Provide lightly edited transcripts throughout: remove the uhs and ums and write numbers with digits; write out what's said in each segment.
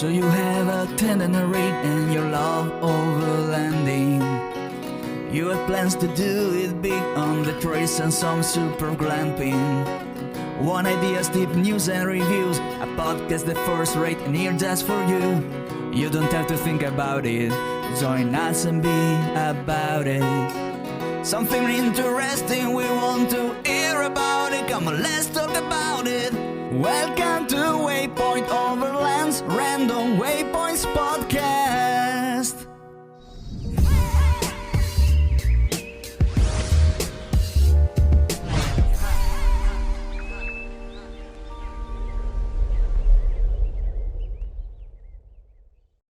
So you have a itinerary and your love overlanding. You have plans to do it big on the trails and some super glamping. One idea, tip, news and reviews. A podcast the first rate and here just for you. You don't have to think about it. Join us and be about it. Something interesting we want to hear about it. Come on, let's talk about it. Welcome to Waypoint Overland's Random Waypoints podcast.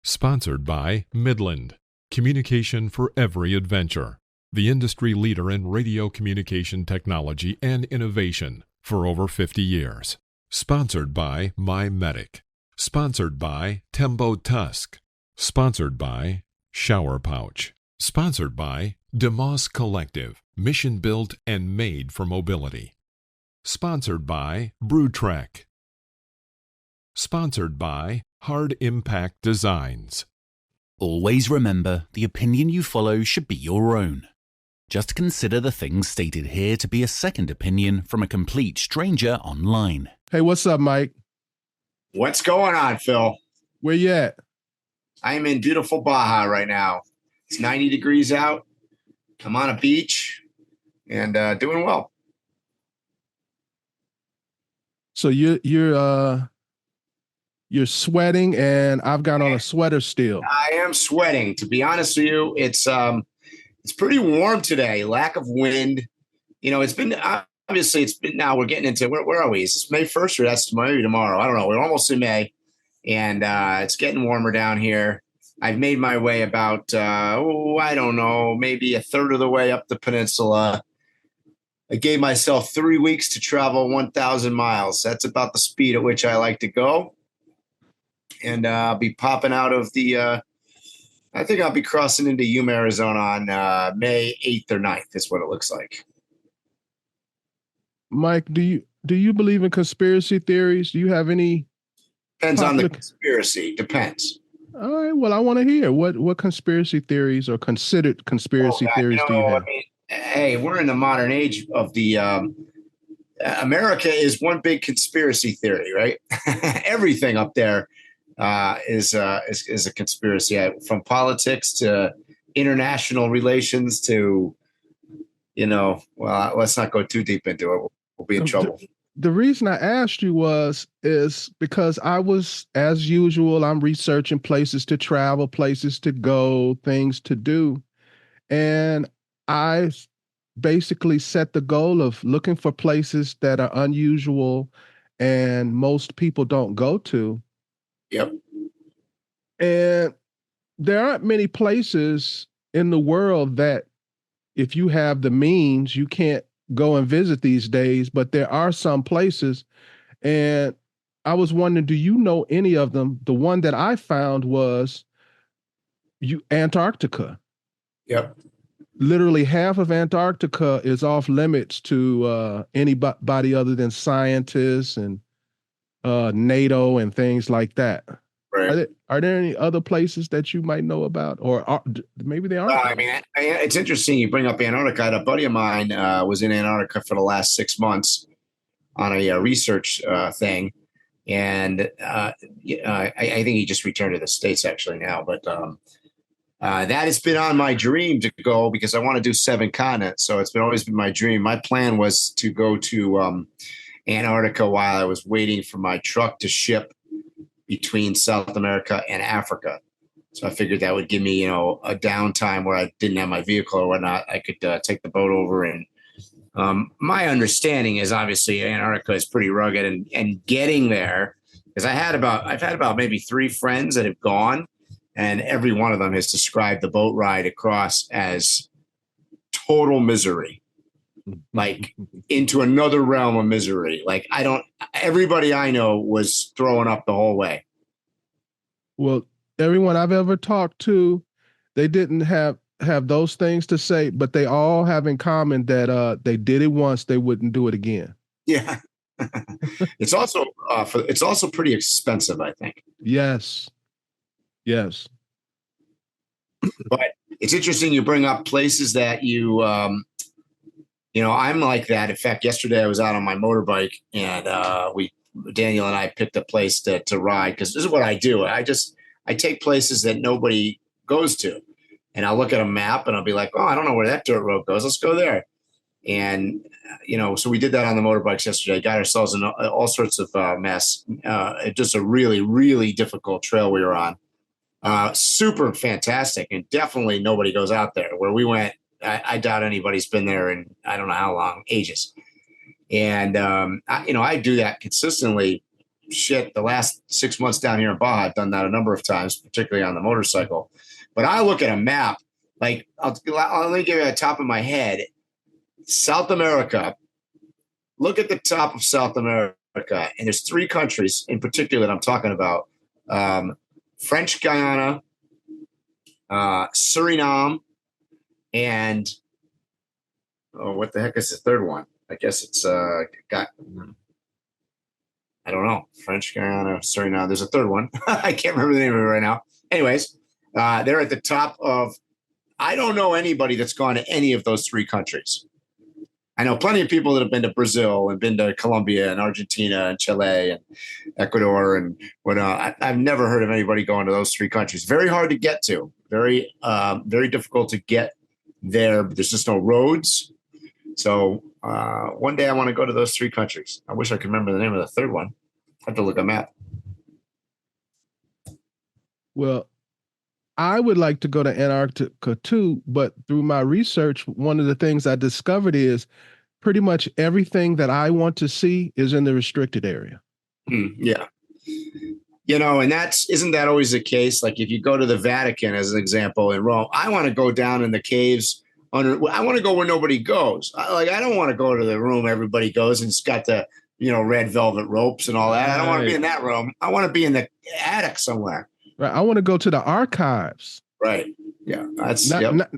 Sponsored by Midland, communication for every adventure, the industry leader in radio communication technology and innovation for over 50 years. Sponsored by MyMedic. Sponsored by Tembo Tusk. Sponsored by Shower Pouch. Sponsored by DeMoss Collective, mission built and made for mobility. Sponsored by BrewTrek. Sponsored by Hard Impact Designs. Always remember, the opinion you follow should be your own. Just consider the things stated here to be a second opinion from a complete stranger online. Hey, what's up, Mike? What's going on, Phil? Where you at? I'm in beautiful Baja right now. It's 90 degrees out. I'm on a beach and doing well. So you're sweating, and I've got on a sweater still. I am sweating. To be honest with you, it's pretty warm today. Lack of wind. You know, it's been now we're getting into where are we? Is this May 1st or that's maybe tomorrow? I don't know. We're almost in May, and it's getting warmer down here. I've made my way about I don't know, maybe a third of the way up the peninsula. I gave myself 3 weeks to travel 1,000 miles. That's about the speed at which I like to go. And I'll be popping out of I think I'll be crossing into Yuma, Arizona on May 8th or 9th is what it looks like. Mike, do you believe in conspiracy theories? Do you have any? Depends on the conspiracy. Depends. All right. Well, I want to hear what conspiracy theories or considered conspiracy theories do you have? I mean, hey, we're in the modern age of the America is one big conspiracy theory, right? Everything up there is a conspiracy, from politics to international relations to, well, let's not go too deep into it. We'll be in trouble. The reason I asked you is because I was, as usual, I'm researching places to travel, places to go, things to do. And I basically set the goal of looking for places that are unusual and most people don't go to. Yep. And there aren't many places in the world that if you have the means, you can't go and visit these days, but there are some places. And I was wondering, do you know any of them? The one that I found was Antarctica. Yep. Literally half of Antarctica is off limits to anybody other than scientists and NATO and things like that. Right. Are there any other places that you might know about, or maybe they aren't? I mean, it's interesting you bring up Antarctica. I had a buddy of mine was in Antarctica for the last 6 months on a research thing, and I think he just returned to the States actually now. But that has been on my dream to go because I want to do 7 continents. So it's always been my dream. My plan was to go to Antarctica while I was waiting for my truck to ship between South America and Africa. So I figured that would give me, a downtime where I didn't have my vehicle or whatnot. I could take the boat over. And my understanding is obviously Antarctica is pretty rugged, and getting there, because I've had about maybe 3 friends that have gone, and every one of them has described the boat ride across as total misery, like into another realm of misery. Like everybody I know was throwing up the whole way. Well, everyone I've ever talked to, they didn't have those things to say, but they all have in common that they did it once, they wouldn't do it again. Yeah. It's also pretty expensive, I think. Yes. Yes. But it's interesting you bring up places that I'm like that. In fact, yesterday I was out on my motorbike and Daniel and I picked a place to ride because this is what I do. I take places that nobody goes to, and I'll look at a map and I'll be like, oh, I don't know where that dirt road goes. Let's go there. And, so we did that on the motorbikes yesterday, got ourselves in all sorts of mess. Just a really, really difficult trail we were on. Super fantastic. And definitely nobody goes out there. Where we went, I doubt anybody's been there in, I don't know how long, ages. And, I do that consistently. Shit, the last 6 months down here in Baja, I've done that a number of times, particularly on the motorcycle. But I look at a map, like, let me give you a top of my head. South America, look at the top of South America, and there's 3 countries in particular that I'm talking about. French Guiana, Suriname, and what the heck is the third one? I guess it's I don't know. French Guiana, Suriname. There's a third one. I can't remember the name of it right now. Anyways, they're at the top of. I don't know anybody that's gone to any of those 3 countries. I know plenty of people that have been to Brazil and been to Colombia and Argentina and Chile and Ecuador and whatnot. I've never heard of anybody going to those 3 countries. Very hard to get to. Very, very difficult to get there. There's just no roads. So one day I want to go to those 3 countries. I wish I could remember the name of the third one. I have to look at a map. Well, I would like to go to Antarctica too, but through my research, one of the things I discovered is pretty much everything that I want to see is in the restricted area. Yeah. And isn't that always the case? Like if you go to the Vatican, as an example, in Rome, I want to go down in the caves I want to go where nobody goes. I don't want to go to the room everybody goes and it's got the, red velvet ropes and all that. I don't want to be in that room. I want to be in the attic somewhere. Right. I want to go to the archives. Right. Yeah. That's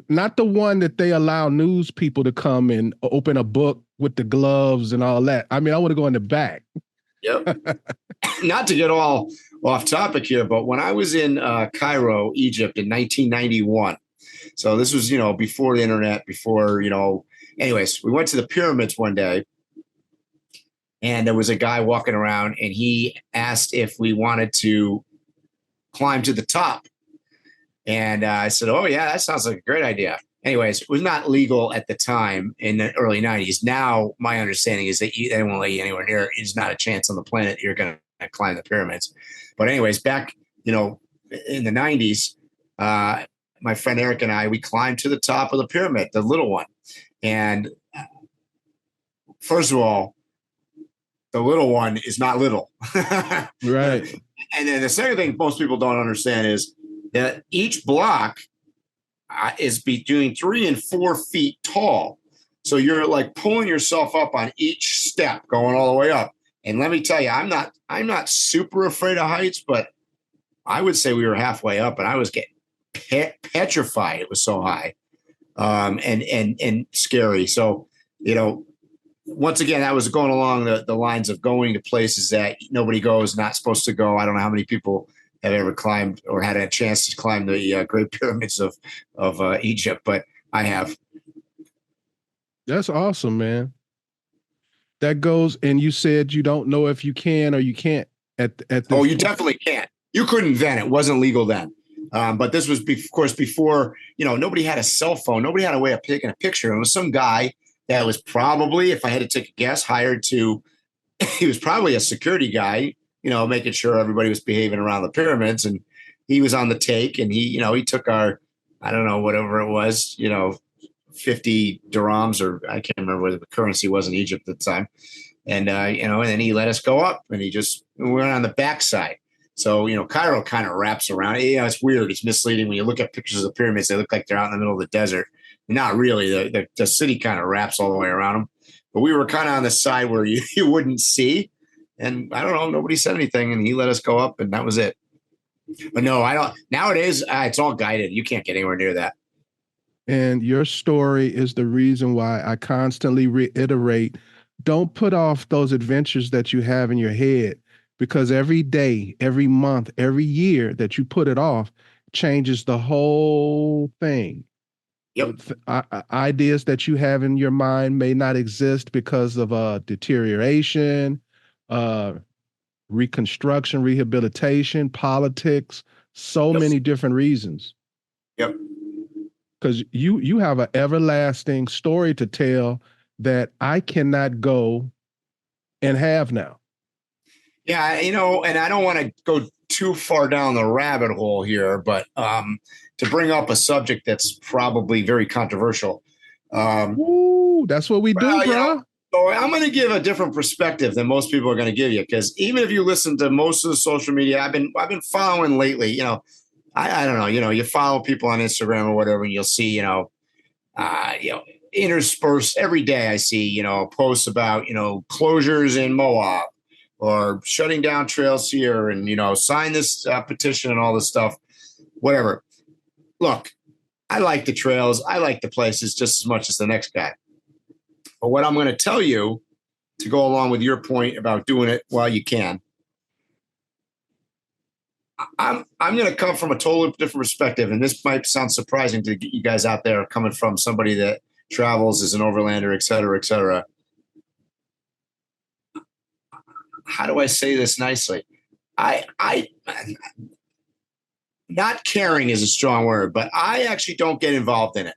not the one that they allow news people to come and open a book with the gloves and all that. I mean, I want to go in the back. Yep. Not to get all off topic here, but when I was in Cairo, Egypt in 1991, so this was, before the internet, anyways, we went to the pyramids one day and there was a guy walking around and he asked if we wanted to climb to the top. And I said, oh, yeah, that sounds like a great idea. Anyways, it was not legal at the time in the early 90s. Now, my understanding is that they won't let you anywhere near. There's not a chance on the planet you're going to climb the pyramids. But anyways, back, in the 90s, my friend Eric and I, we climbed to the top of the pyramid, the little one. And first of all, the little one is not little. Right. And then the second thing most people don't understand is that each block is between 3 and 4 feet tall. So you're like pulling yourself up on each step going all the way up. And let me tell you, I'm not super afraid of heights, but I would say we were halfway up and I was getting petrified. It was so high and scary. So, once again, that was going along the lines of going to places that nobody goes, not supposed to go. I don't know how many people have ever climbed or had a chance to climb the Great Pyramids of Egypt, but I have. That's awesome, man. That goes, and you said you don't know if you can or you can't at this Oh, you definitely can't. You couldn't then. It wasn't legal then. But this was, of course, before, nobody had a cell phone. Nobody had a way of taking a picture. It was some guy that was probably, if I had to take a guess, he was probably a security guy, making sure everybody was behaving around the pyramids. And he was on the take and he took our, I don't know, whatever it was, 50 dirhams, or I can't remember what the currency was in Egypt at the time. And, and then he let us go up and we went on the backside. So, Cairo kind of wraps around. It's weird. It's misleading. When you look at pictures of the pyramids, they look like they're out in the middle of the desert. Not really. The city kind of wraps all the way around them. But we were kind of on the side where you wouldn't see. And I don't know, nobody said anything. And he let us go up and that was it. But no, I don't. Nowadays, it's all guided. You can't get anywhere near that. And your story is the reason why I constantly reiterate, don't put off those adventures that you have in your head. because every day, every month, every year that you put it off changes the whole thing. Yep. Ideas that you have in your mind may not exist because of deterioration, reconstruction, rehabilitation, politics, so Yep. many different reasons. Yep. Because you have an everlasting story to tell that I cannot go and have now. Yeah, and I don't want to go too far down the rabbit hole here, but to bring up a subject that's probably very controversial. Ooh, that's what we do, bro. So I'm going to give a different perspective than most people are going to give you, because even if you listen to most of the social media I've been following lately, I don't know, you follow people on Instagram or whatever, and you'll see, interspersed every day I see, posts about, closures in Moab or shutting down trails here and, sign this petition and all this stuff, whatever. Look, I like the trails. I like the places just as much as the next guy. But what I'm going to tell you, to go along with your point about doing it while you can, I'm going to come from a totally different perspective, and this might sound surprising to you guys out there, coming from somebody that travels as an overlander, et cetera, et cetera. How do I say this nicely? I not caring is a strong word, but I actually don't get involved in it.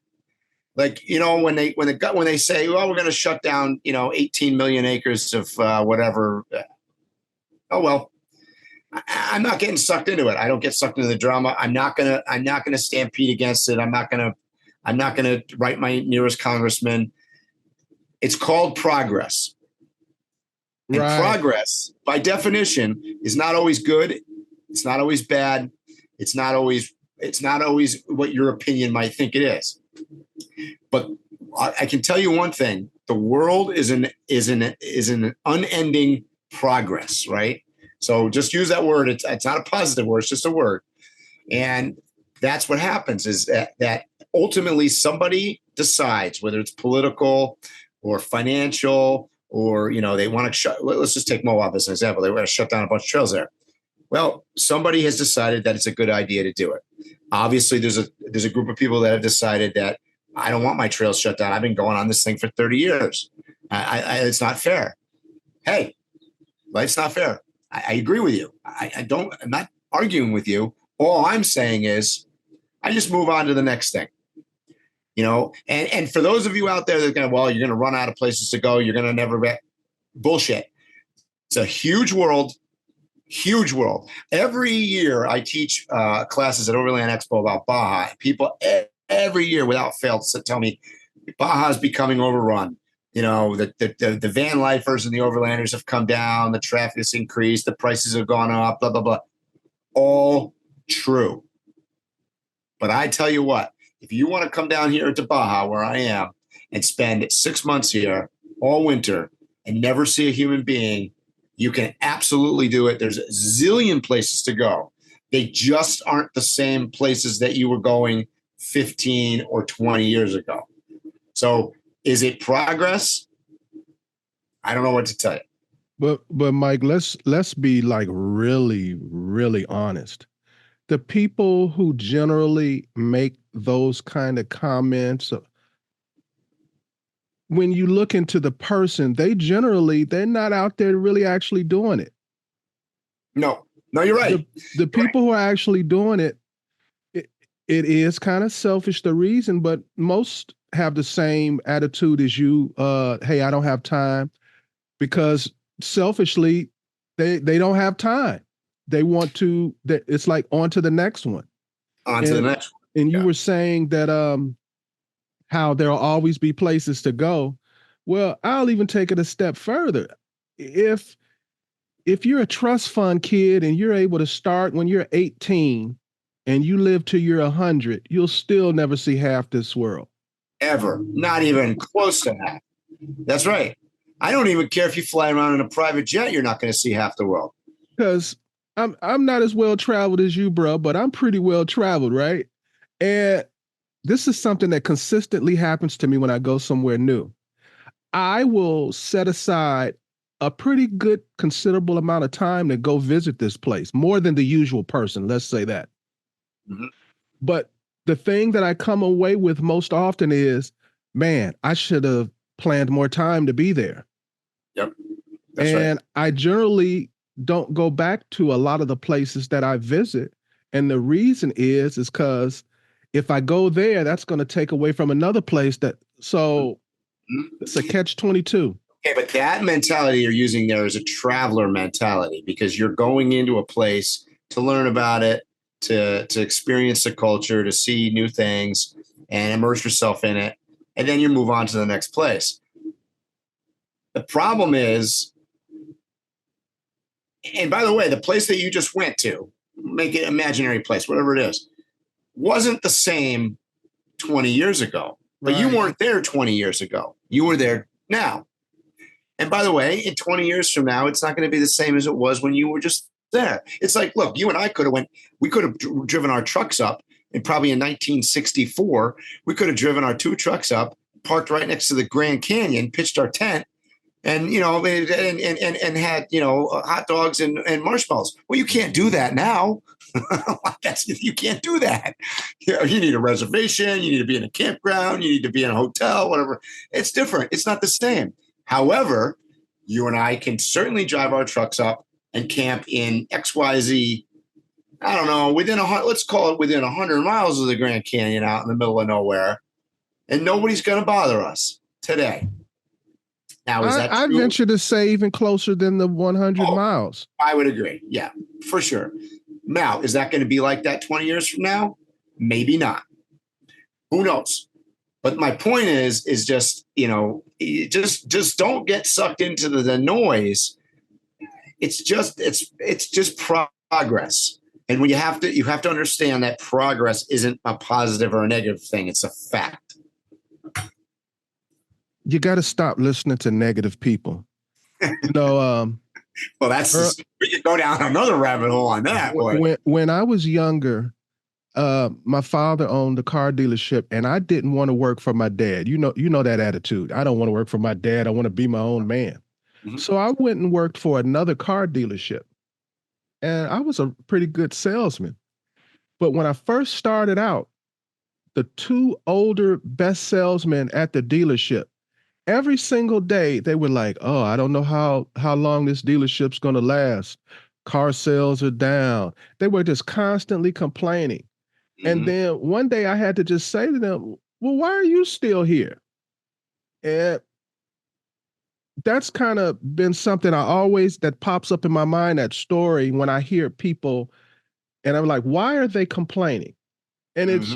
Like, when they say, well, we're going to shut down, 18 million acres of whatever. Oh, well, I'm not getting sucked into it. I don't get sucked into the drama. I'm not gonna stampede against it. I'm not gonna write my nearest congressman. It's called progress. And Right. Progress, by definition, is not always good. It's not always bad. It's not always what your opinion might think it is. But I can tell you one thing: the world is an unending progress, right? So just use that word. It's not a positive word. It's just a word. And that's what happens, is that ultimately somebody decides, whether it's political or financial, or, they want to let's just take Moab as an example. They want to shut down a bunch of trails there. Well, somebody has decided that it's a good idea to do it. Obviously, there's a group of people that have decided that I don't want my trails shut down. I've been going on this thing for 30 years. It's not fair. Hey, life's not fair. I agree with you. I'm not arguing with you. All I'm saying is I just move on to the next thing, and for those of you out there that are going, well, you're going to run out of places to go. You're going to never get bullshit. It's a huge world. Every year I teach classes at Overland Expo about Baja. People every year without fail tell me Baja is becoming overrun. The van lifers and the overlanders have come down, the traffic has increased, the prices have gone up, blah, blah, blah. All true. But I tell you what, if you want to come down here to Baja, where I am, and spend 6 months here all winter and never see a human being, you can absolutely do it. There's a zillion places to go. They just aren't the same places that you were going 15 or 20 years ago. So, is it progress? I don't know what to tell you. But Mike, let's be like really, really honest. The people who generally make those kind of comments, when you look into the person, they're not out there really actually doing it. No, you're right. The people who are actually doing it, it is kind of selfish, the reason, but most have the same attitude as you. Hey, I don't have time, because selfishly they don't have time. They want to, it's like on to the next one. The next one. And you were saying that how there'll always be places to go. Well, I'll even take it a step further. If you're a trust fund kid and you're able to start when you're 18 and you live till you're 100, you'll still never see half this world. Ever. Not even close to that. That's right. I don't even care if you fly around in a private jet, you're not going to see half the world. Because I'm not as well traveled as you, bro, but I'm pretty well traveled, right? And this is something that consistently happens to me when I go somewhere new. I will set aside a pretty good, considerable amount of time to go visit this place, more than the usual person. Let's say that. Mm-hmm. But the thing that I come away with most often is, man, I should have planned more time to be there. Yep. That's and right. I generally don't go back to a lot of the places that I visit. And the reason is because if I go there, that's going to take away from another place so it's a catch-22. Okay, but that mentality you're using there is a traveler mentality, because you're going into a place to learn about it, to experience the culture, to see new things and immerse yourself in it. And then you move on to the next place. The problem is, and by the way, the place that you just went to, make it imaginary place, whatever it is, wasn't the same 20 years ago. But you weren't there 20 years ago. You were there now. And by the way, in 20 years from now, it's not going to be the same as it was when you were just there. It's like, look, you and I could have driven our trucks up, and probably in 1964, we could have driven our 2 trucks up, parked right next to the Grand Canyon, pitched our tent, and and had hot dogs and marshmallows. Well, you can't do that now. You can't do that. You need a reservation. You need to be in a campground. You need to be in a hotel. Whatever. It's different. It's not the same. However, you and I can certainly drive our trucks up and camp in XYZ. I don't know, let's call it within 100 miles of the Grand Canyon, out in the middle of nowhere, and nobody's going to bother us today. Now, is that true? I venture to say even closer than the 100 miles. I would agree. Yeah, for sure. Now, is that going to be like that 20 years from now? Maybe not. Who knows? But my point is just, just don't get sucked into the noise. It's just progress. And when you have to understand that progress isn't a positive or a negative thing. It's a fact. You got to stop listening to negative people. Well, we could go down another rabbit hole on that. When I was younger, my father owned a car dealership, and I didn't want to work for my dad. You know that attitude. I don't want to work for my dad. I want to be my own man. Mm-hmm. So I went and worked for another car dealership, and I was a pretty good salesman. But when I first started out, the 2 older best salesmen at the dealership, every single day they were like, "Oh, I don't know how long this dealership's going to last. Car sales are down." They were just constantly complaining. Mm-hmm. And then one day I had to just say to them, "Well, why are you still here?" And that's kind of been something that pops up in my mind, that story, when I hear people and I'm like, why are they complaining? And it's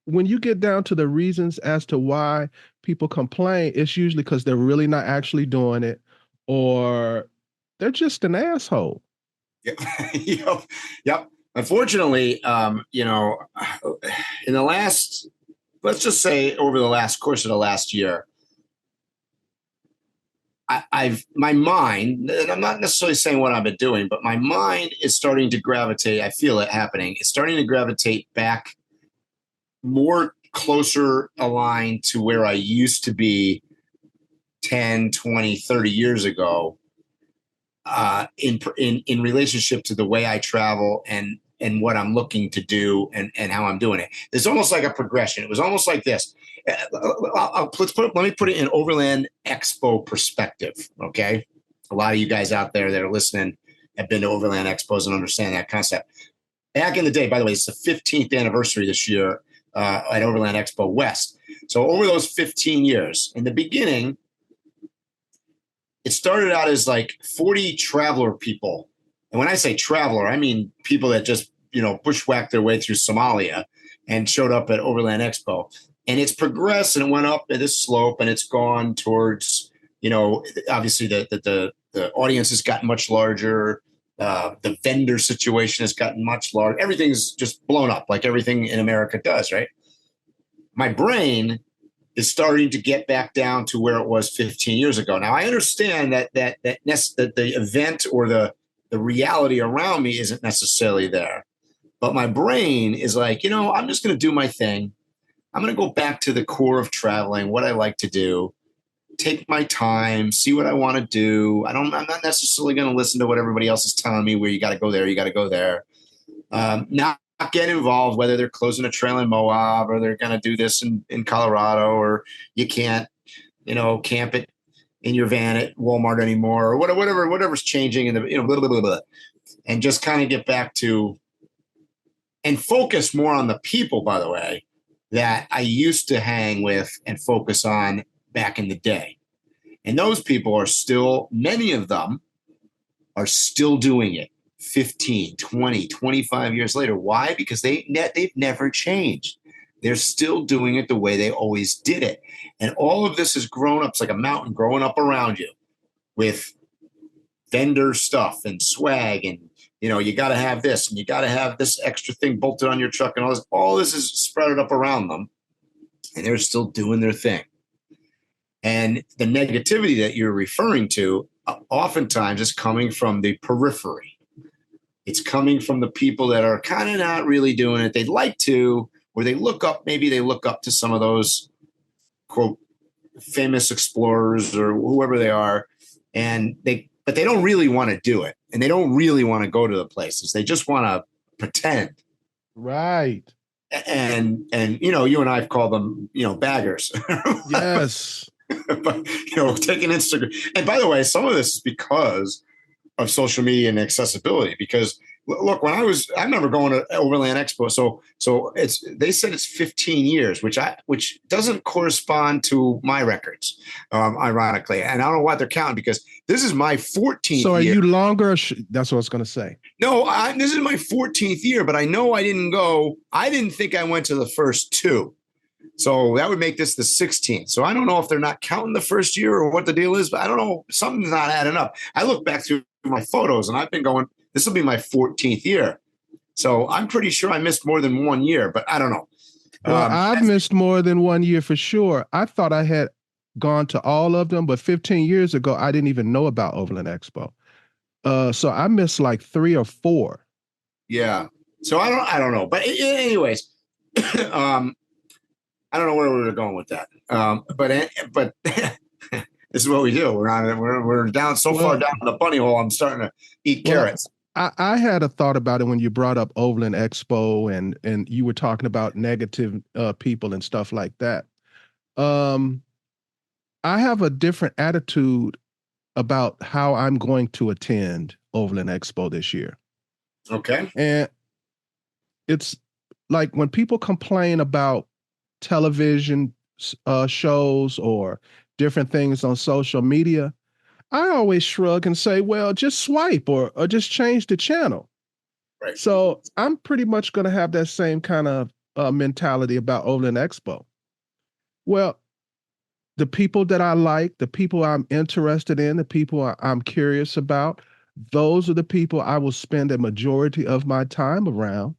when you get down to the reasons as to why people complain, it's usually because they're really not actually doing it, or they're just an asshole. Yep. Unfortunately, in the last, let's just say over the course of the last year, my mind, and I'm not necessarily saying what I've been doing, but my mind is starting to gravitate. I feel it happening. It's starting to gravitate back more closer aligned to where I used to be 10, 20, 30 years ago, in relationship to the way I travel and what I'm looking to do and how I'm doing it. It's almost like a progression. It was almost like this. Let me put it in Overland Expo perspective. Okay. A lot of you guys out there that are listening have been to Overland Expos and understand that concept. Back in the day, by the way, it's the 15th anniversary this year at Overland Expo West. So over those 15 years, in the beginning, it started out as like 40 traveler people. And when I say traveler, I mean people that just, bushwhacked their way through Somalia and showed up at Overland Expo. And it's progressed and it went up at this slope, and it's gone towards, obviously the audience has gotten much larger. The vendor situation has gotten much larger. Everything's just blown up like everything in America does, right? My brain is starting to get back down to where it was 15 years ago. Now, I understand that the event or the reality around me isn't necessarily there. But my brain is like, I'm just going to do my thing. I'm going to go back to the core of traveling, what I like to do, take my time, see what I want to do. I'm not necessarily going to listen to what everybody else is telling me where you got to go there, you got to go there. Not get involved, whether they're closing a trail in Moab or they're going to do this in Colorado, or you can't, camp it in your van at Walmart anymore, or whatever's changing in the, blah, blah, blah, blah. And just kind of get back to and focus more on the people, by the way, that I used to hang with and focus on back in the day. And those people are still, many of them are still doing it 15, 20, 25 years later. Why? Because they've never changed. They're still doing it the way they always did it. And all of this has grown up. It's like a mountain growing up around you with vendor stuff and swag, and you got to have this and you got to have this extra thing bolted on your truck, and all this is spread up around them, and they're still doing their thing. And the negativity that you're referring to oftentimes is coming from the periphery. It's coming from the people that are kind of not really doing it. They'd like to, or maybe they look up to some of those, quote, famous explorers or whoever they are, but they don't really want to do it, and they don't really want to go to the places. They just want to pretend. Right. And you and I've called them, baggers. Yes. But, taking Instagram. And by the way, some of this is because of social media and accessibility, because look, I remember going to Overland Expo. So they said it's 15 years, which doesn't correspond to my records, ironically. And I don't know what they're counting, because this is my 14th So are year. you longer? That's what I was going to say. No, this is my 14th year, but I know I didn't go. I didn't think I went to the first two. So that would make this the 16th. So I don't know if they're not counting the first year or what the deal is, but I don't know. Something's not adding up. I look back through my photos and I've been going, this will be my 14th year. So I'm pretty sure I missed more than 1 year, but I don't know. Well, I've missed more than 1 year for sure. I thought I had gone to all of them, but 15 years ago, I didn't even know about Overland Expo. So I missed like 3 or 4. Yeah. So I don't know. But anyways, I don't know where we were going with that. But this is what we do. We're down so far down in the bunny hole. I'm starting to eat carrots. I had a thought about it when you brought up Overland Expo and you were talking about negative people and stuff like that. I have a different attitude about how I'm going to attend Overland Expo this year. Okay. And it's like when people complain about television shows or different things on social media, I always shrug and say, well, just swipe or just change the channel. Right. So I'm pretty much going to have that same kind of mentality about Overland Expo. Well, the people that I like, the people I'm interested in, the people I'm curious about, those are the people I will spend a majority of my time around,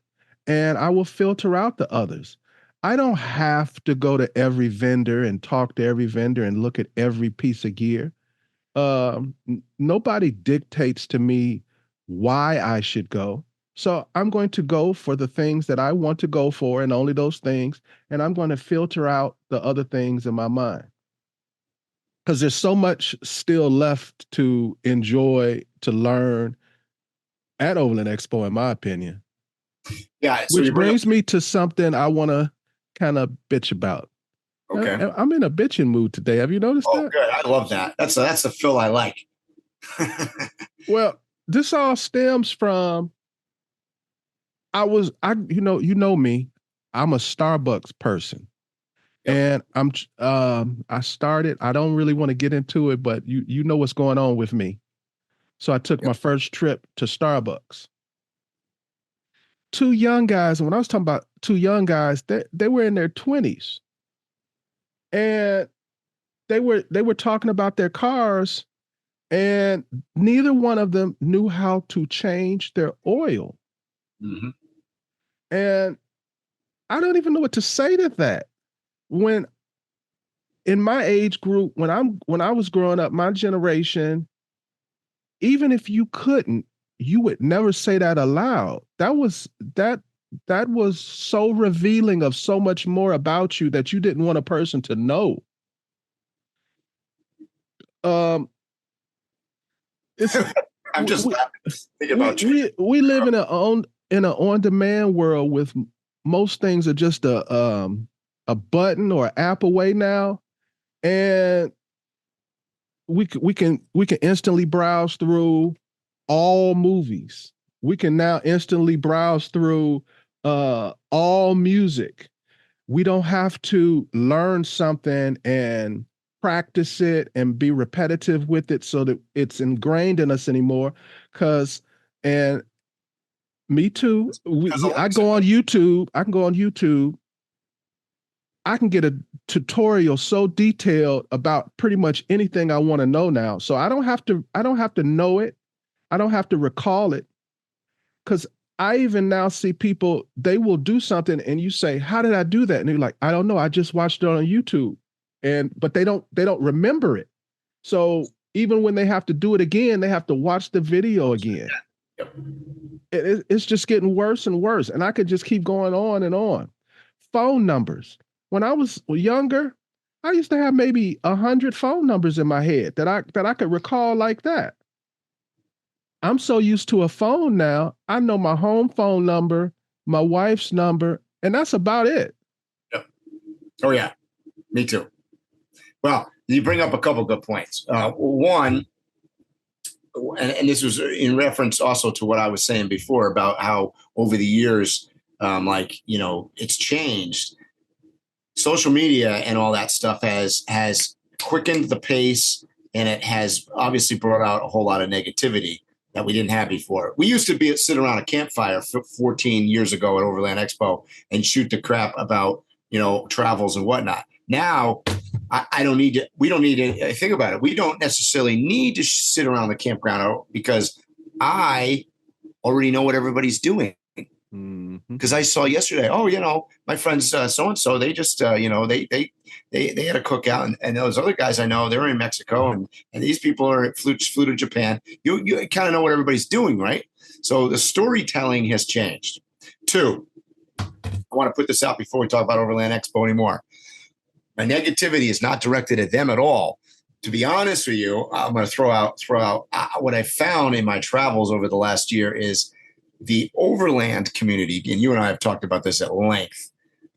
and I will filter out the others. I don't have to go to every vendor and talk to every vendor and look at every piece of gear. Nobody dictates to me why I should go. So I'm going to go for the things that I want to go for, and only those things. And I'm going to filter out the other things in my mind, because there's so much still left to enjoy, to learn at Overland Expo, in my opinion. Yeah. So which brings me to something I want to kind of bitch about. Okay. I'm in a bitching mood today. Have you noticed that? Oh, good. I love that. That's a Phil I like. Well, this all stems from you know me, I'm a Starbucks person. Yep. And I don't really want to get into it, but you know what's going on with me. So I took my first trip to Starbucks. 2 young guys, and when I was talking about 2 young guys, they were in their 20s. And they were talking about their cars, and neither one of them knew how to change their oil. Mm-hmm. And I don't even know what to say to that. When in my age group, when I was growing up, my generation, even if you couldn't, you would never say that aloud. That was so revealing of so much more about you that you didn't want a person to know. um, it's I'm just we, thinking about we live in an on-demand world with most things are just a button or an app away now, and we can instantly browse through all movies. We can now instantly browse through all music. We don't have to learn something and practice it and be repetitive with it so that it's ingrained in us anymore. And me too. I go on YouTube. I can go on YouTube. I can get a tutorial so detailed about pretty much anything I want to know now. So I don't have to know it. I don't have to recall it. Because I even now see people, they will do something and you say, how did I do that? And they're like, I don't know. I just watched it on YouTube. But they don't remember it. So even when they have to do it again, they have to watch the video again. Yep. It's just getting worse and worse. And I could just keep going on and on. Phone numbers. When I was younger, I used to have maybe 100 phone numbers in my head that I could recall like that. I'm so used to a phone now. I know my home phone number, my wife's number, and that's about it. Yep. Oh yeah, me too. Well, you bring up a couple good points. One, and this was in reference also to what I was saying before about how over the years, it's changed. Social media and all that stuff has quickened the pace, and it has obviously brought out a whole lot of negativity that we didn't have before. We used to sit around a campfire 14 years ago at Overland Expo and shoot the crap about, travels and whatnot. Now, we don't need to think about it. We don't necessarily need to sit around the campground because I already know what everybody's doing. Because I saw yesterday, my friends so-and-so, they just, they had a cookout, and those other guys I know, they're in Mexico, and these people flew to Japan. You kind of know what everybody's doing, right? So the storytelling has changed. Two, I want to put this out before we talk about Overland Expo anymore. My negativity is not directed at them at all. To be honest with you, I'm going to throw out what I found in my travels over the last year is the overland community, and you and I have talked about this at length,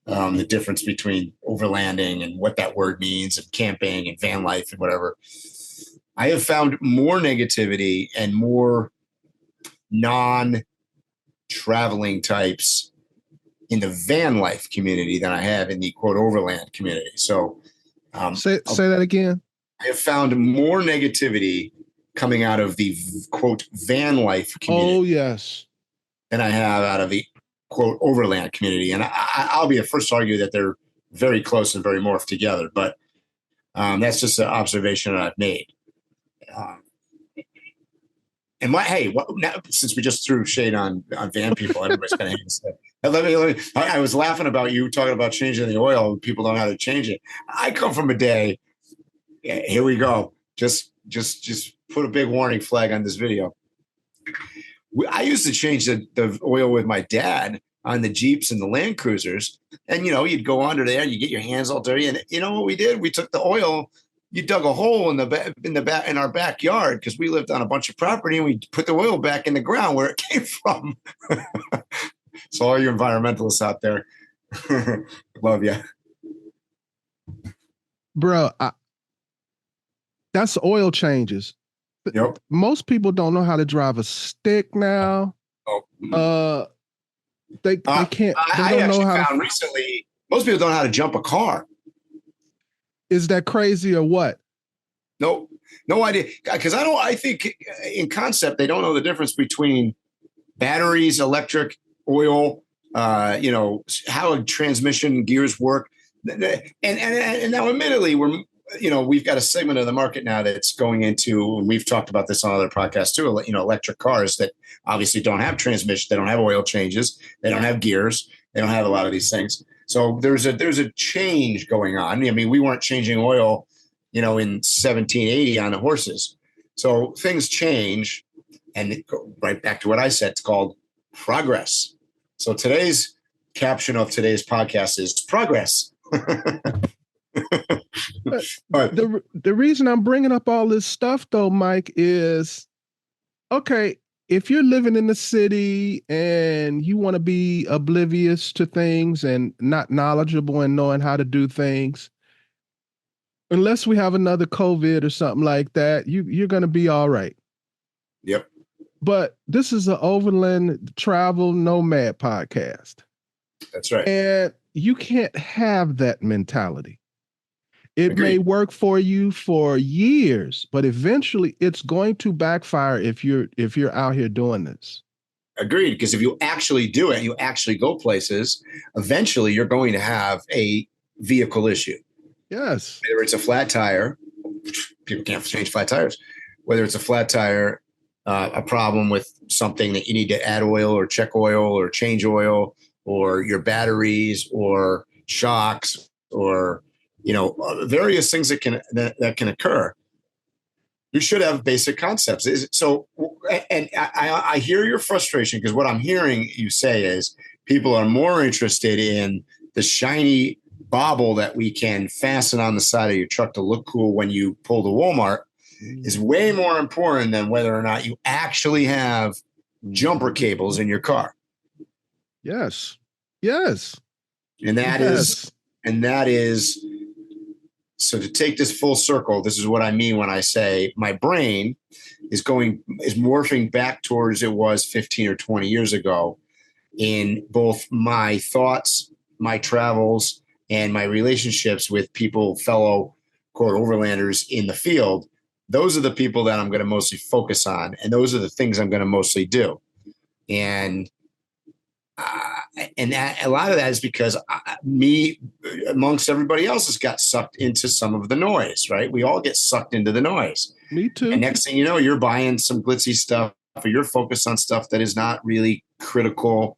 the difference between overlanding and what that word means and camping and van life and whatever. I have found more negativity and more non-traveling types in the van life community than I have in the quote overland community. So say that again. I have found more negativity coming out of the quote van life community. Oh, yes. Than I have out of the quote overland community. And I'll be the first to argue that they're very close and very morphed together, but that's just an observation that I've made. Now, since we just threw shade on van people, everybody's kind of I was laughing about you talking about changing the oil. People don't know how to change it. I come from a day. Here we go. Just put a big warning flag on this video. I used to change the oil with my dad on the Jeeps and the Land Cruisers. And, you'd go under there, you get your hands all dirty. And you know what we did? We took the oil, you dug a hole in our backyard because we lived on a bunch of property, and we put the oil back in the ground where it came from. So all you environmentalists out there, love you. Bro, that's oil changes. Yep. Most people don't know how to drive a stick now. They can't. I actually found recently most people don't know how to jump a car. Is that crazy or what? No idea. Because I think in concept they don't know the difference between batteries, electric, oil. How a transmission gears work. And now, admittedly, we've got a segment of the market now that's going into, and we've talked about this on other podcasts too, electric cars that obviously don't have transmission, they don't have oil changes, they don't have gears, they don't have a lot of these things. So there's a change going on. I mean, we weren't changing oil, in 1780 on the horses. So things change, and right back to what I said, it's called progress. So today's caption of today's podcast is progress. But The reason I'm bringing up all this stuff, though, Mike, is okay. If you're living in the city and you want to be oblivious to things and not knowledgeable and knowing how to do things, unless we have another COVID or something like that, you're going to be all right. Yep. But this is an overland travel nomad podcast. That's right. And you can't have that mentality. It Agreed. may work for you for years, but eventually it's going to backfire if you're out here doing this. Agreed. Because if you actually do it, you actually go places, eventually you're going to have a vehicle issue. Yes. Whether it's a flat tire, people can't change flat tires. Whether it's a flat tire, a problem with something that you need to add oil or check oil or change oil, or your batteries or shocks, or various things that can occur. You should have basic concepts. So, and I hear your frustration, because what I'm hearing you say is people are more interested in the shiny bauble that we can fasten on the side of your truck to look cool when you pull to Walmart is way more important than whether or not you actually have jumper cables in your car. Yes. Yes. And that is, so to take this full circle, this is what I mean when I say my brain is morphing back towards it was 15 or 20 years ago in both my thoughts, my travels, and my relationships with people, fellow quote overlanders in the field. Those are the people that I'm going to mostly focus on, and those are the things I'm going to mostly do. And that a lot of that is because me, amongst everybody else, has got sucked into some of the noise, right? We all get sucked into the noise. Me too. And next thing you know, you're buying some glitzy stuff, or you're focused on stuff that is not really critical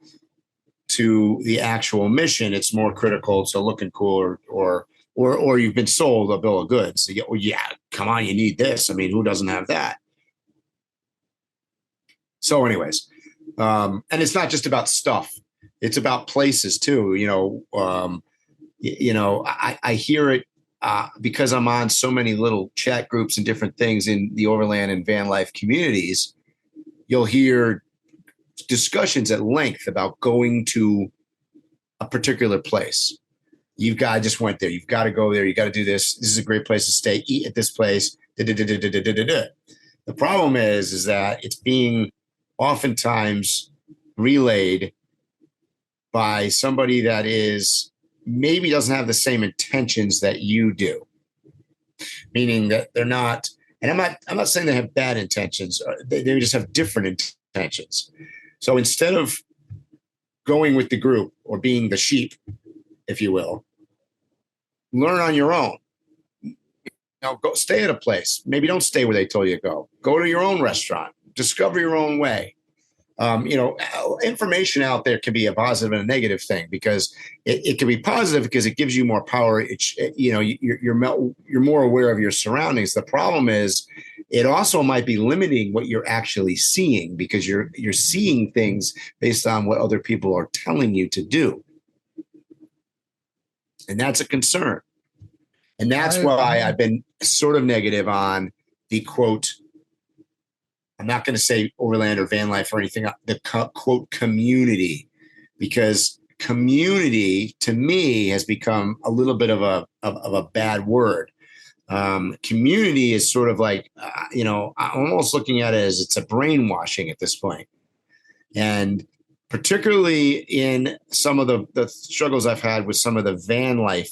to the actual mission. It's more critical to looking cool, or you've been sold a bill of goods. Yeah, come on, you need this. I mean, who doesn't have that? So anyways, and it's not just about stuff. It's about places too. I hear it because I'm on so many little chat groups and different things in the overland and van life communities. You'll hear discussions at length about going to a particular place. I just went there. You've got to go there. You got to do this. This is a great place to stay. Eat at this place. The problem is that it's being oftentimes relayed by somebody that is maybe doesn't have the same intentions that you do, meaning that they're not. And I'm not saying they have bad intentions. They just have different intentions. So instead of going with the group or being the sheep, if you will, learn on your own. Go stay at a place. Maybe don't stay where they told you to go. Go to your own restaurant. Discover your own way. Information out there can be a positive and a negative thing, because it can be positive because it gives you more power. You're more aware of your surroundings. The problem is it also might be limiting what you're actually seeing, because you're seeing things based on what other people are telling you to do. And that's a concern. And that's why I've been sort of negative on the quote, I'm not going to say overland or van life or anything, the quote community, because community to me has become a little bit of a bad word. Community is sort of like, I'm almost looking at it as it's a brainwashing at this point. And particularly in some of the struggles I've had with some of the van life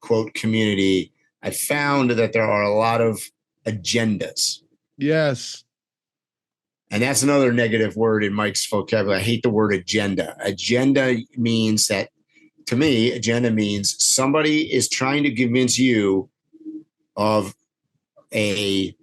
quote community, I found that there are a lot of agendas. Yes. And that's another negative word in Mike's vocabulary. I hate the word agenda. Agenda means that, to me, agenda means somebody is trying to convince you of a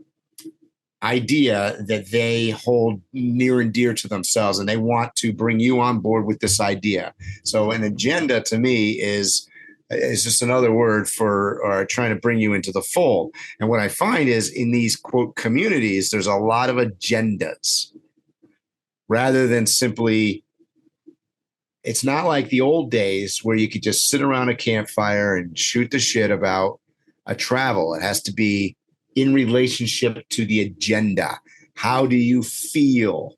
idea that they hold near and dear to themselves, and they want to bring you on board with this idea. So an agenda to me is just another word for trying to bring you into the fold. And what I find is in these quote communities, there's a lot of agendas rather than simply it's not like the old days where you could just sit around a campfire and shoot the shit about a travel. It has to be in relationship to the agenda. How do you feel?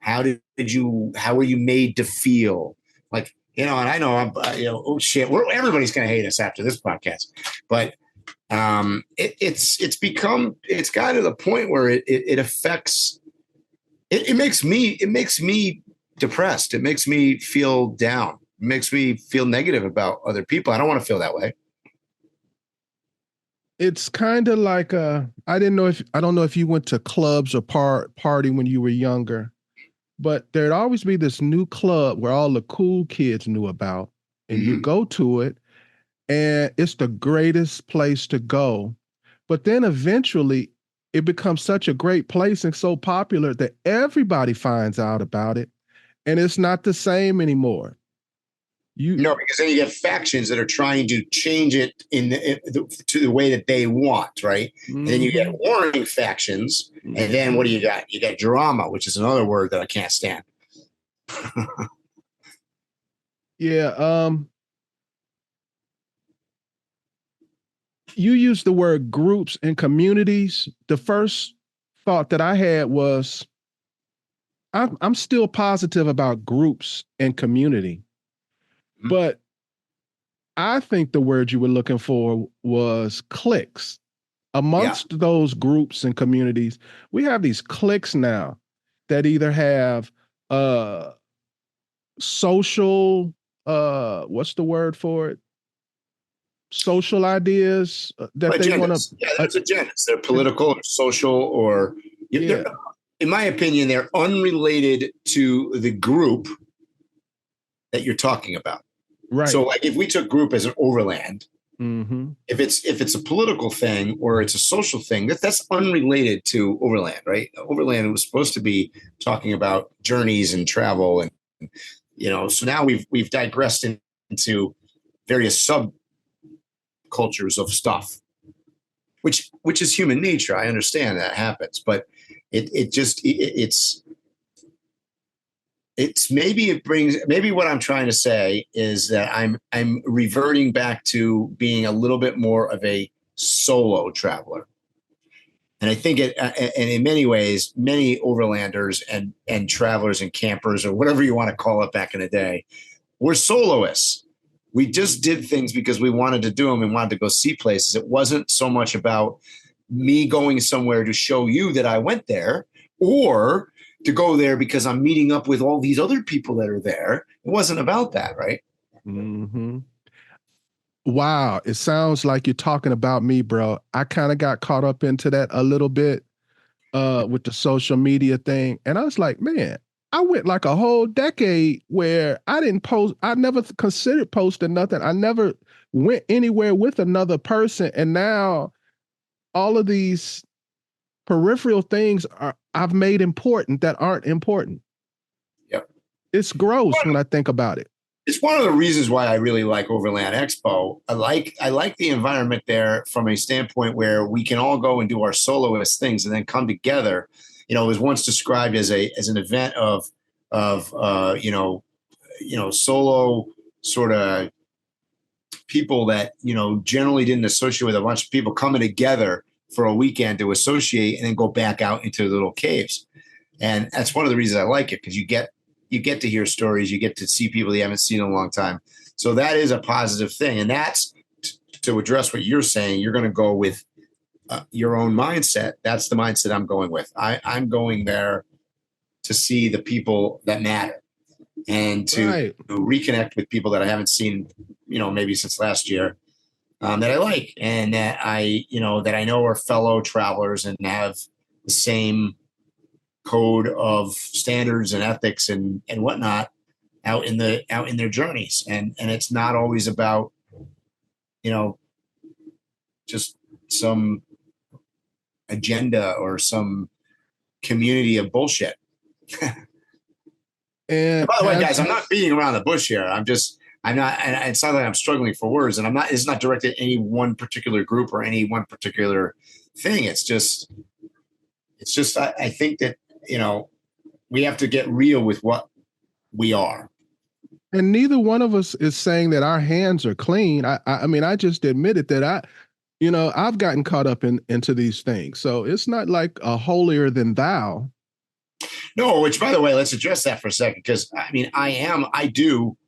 How were you made to feel? Like, and I know oh shit, everybody's going to hate us after this podcast, but it's got to the point where it affects, it makes me depressed. It makes me feel down. It makes me feel negative about other people. I don't want to feel that way. It's kind of like I don't know if you went to clubs or party when you were younger, but there'd always be this new club where all the cool kids knew about, and you go to it, and it's the greatest place to go. But then eventually it becomes such a great place and so popular that everybody finds out about it, and it's not the same anymore. No, because then you get factions that are trying to change it to the way that they want, right? Mm-hmm. And then you get warring factions, and then what do you got? You got drama, which is another word that I can't stand. Yeah. You used the word groups and communities. The first thought that I had was, I'm still positive about groups and community. But I think the word you were looking for was cliques. Amongst those groups and communities, we have these cliques now that either have social, what's the word for it? Social ideas that agendas. They want to. Yeah, there's agendas. They're political or social, or in my opinion, they're unrelated to the group that you're talking about. Right. So, like, if we took group as an overland, if it's a political thing or it's a social thing, that's unrelated to overland, right? Overland was supposed to be talking about journeys and travel, and so now we've digressed into various subcultures of stuff, which is human nature. I understand that happens, but maybe what I'm trying to say is that I'm reverting back to being a little bit more of a solo traveler. And I think and in many ways, many overlanders and travelers and campers, or whatever you want to call it back in the day, were soloists. We just did things because we wanted to do them and wanted to go see places. It wasn't so much about me going somewhere to show you that I went there, or to go there because I'm meeting up with all these other people that are there. It wasn't about that, right? Mm-hmm. Wow. It sounds like you're talking about me, bro. I kind of got caught up into that a little bit with the social media thing. And I was like, man, I went like a whole decade where I didn't post. I never considered posting nothing. I never went anywhere with another person. And now all of these peripheral things I've made important that aren't important. Yep. It's gross when I think about it. It's one of the reasons why I really like Overland Expo. I like the environment there from a standpoint where we can all go and do our soloist things and then come together. It was once described as an event of solo sort of people that generally didn't associate with a bunch of people coming together for a weekend to associate and then go back out into the little caves. And that's one of the reasons I like it, because you get to hear stories, you get to see people you haven't seen in a long time. So that is a positive thing. And that's to address what you're saying. You're going to go with your own mindset. That's the mindset I'm going with. I'm going there to see the people that matter and to reconnect with people that I haven't seen, maybe since last year. That I like, and that I know are fellow travelers and have the same code of standards and ethics and whatnot out in their journeys. And it's not always about, just some agenda or some community of bullshit. And by the way, guys, I'm not beating around the bush here. I'm not, and it's not that I'm struggling for words, and it's not directed at any one particular group or any one particular thing. It's just, I think that, we have to get real with what we are. And neither one of us is saying that our hands are clean. I mean, I just admitted that I've gotten caught up into these things. So it's not like a holier than thou. No, which by the way, let's address that for a second, because I mean, I do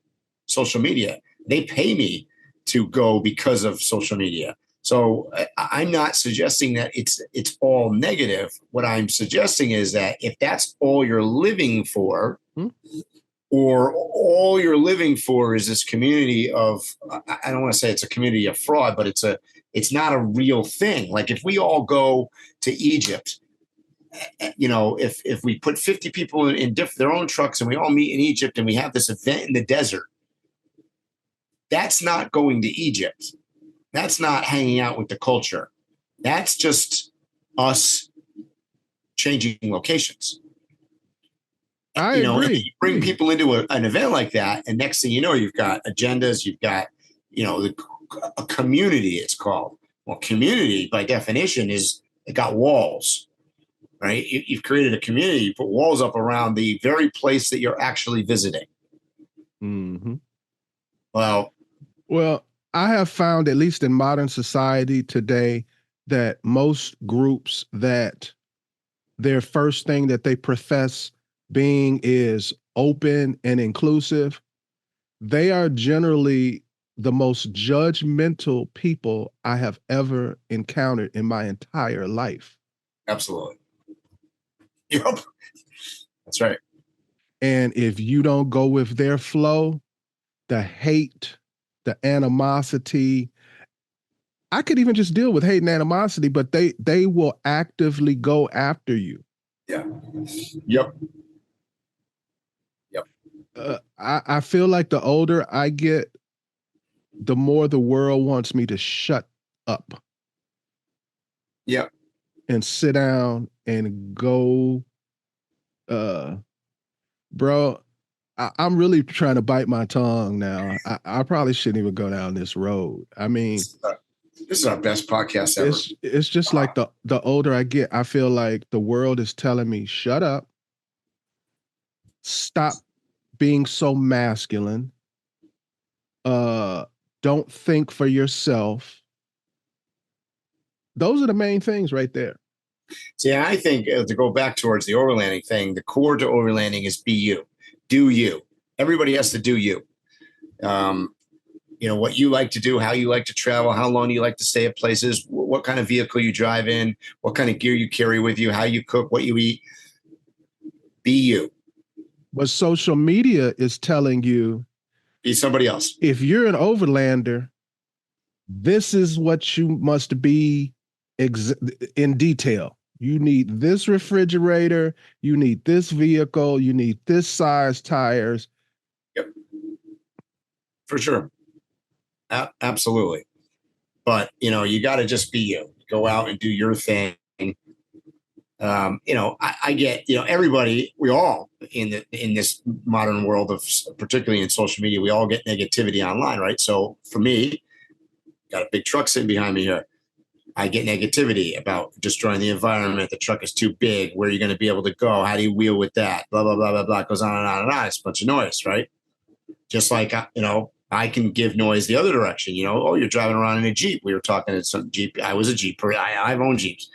social media. They pay me to go because of social media. So I'm not suggesting that it's all negative. What I'm suggesting is that if that's all you're living for, or all you're living for is this community of, I don't want to say it's a community of fraud, but it's not a real thing. Like if we all go to Egypt, if we put 50 people in their own trucks and we all meet in Egypt and we have this event in the desert, that's not going to Egypt. That's not hanging out with the culture. That's just us changing locations. I agree. You bring people into an event like that, and next thing you know, you've got agendas, you've got, a community, it's called. Well, community by definition it got walls, right? You've created a community, you put walls up around the very place that you're actually visiting. Mm-hmm. Well, I have found, at least in modern society today, that most groups that their first thing that they profess being is open and inclusive, they are generally the most judgmental people I have ever encountered in my entire life. Absolutely. Yep. That's right. And if you don't go with their flow, the hate, the animosity, I could even just deal with hate and animosity, but they will actively go after you. Yeah. Yep. I feel like the older I get, the more the world wants me to shut up. Yep. And sit down and go, bro, I'm really trying to bite my tongue now. I probably shouldn't even go down this road. I mean, this is our best podcast ever. It's just like the older I get, I feel like the world is telling me, shut up, stop being so masculine, don't think for yourself. Those are the main things right there. See, I think to go back towards the overlanding thing, the core to overlanding is be you. Do you. Everybody has to do you. What you like to do, how you like to travel, how long you like to stay at places, what kind of vehicle you drive in, what kind of gear you carry with you, how you cook, what you eat. Be you. But social media is telling you, be somebody else. If you're an overlander, this is what you must be in detail. You need this refrigerator, you need this vehicle, you need this size tires. Yep. For sure. Absolutely. But, you got to just be you. Go out and do your thing. I get, everybody, we all in this modern world of, particularly in social media, we all get negativity online, right? So for me, got a big truck sitting behind me here. I get negativity about destroying the environment. The truck is too big. Where are you going to be able to go? How do you wheel with that? Blah, blah, blah, blah, blah. It goes on and on and on. It's a bunch of noise, right? Just like, I can give noise the other direction. You're driving around in a Jeep. We were talking in some Jeep. I was a Jeeper. I've owned Jeeps.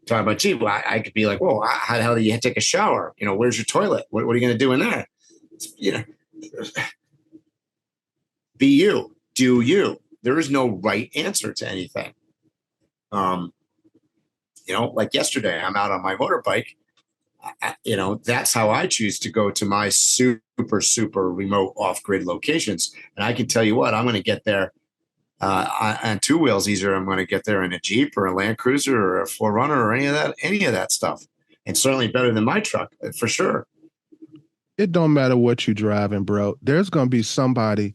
Talking about Jeep, I could be like, whoa, how the hell do you take a shower? Where's your toilet? What are you going to do in there? Be you. Do you. There is no right answer to anything. Like yesterday, I'm out on my motorbike. That's how I choose to go to my super, super remote off-grid locations. And I can tell you what, I'm going to get there on two wheels. Either I'm going to get there in a Jeep or a Land Cruiser or a 4Runner or any of that stuff. And certainly better than my truck, for sure. It don't matter what you're driving, bro. There's going to be somebody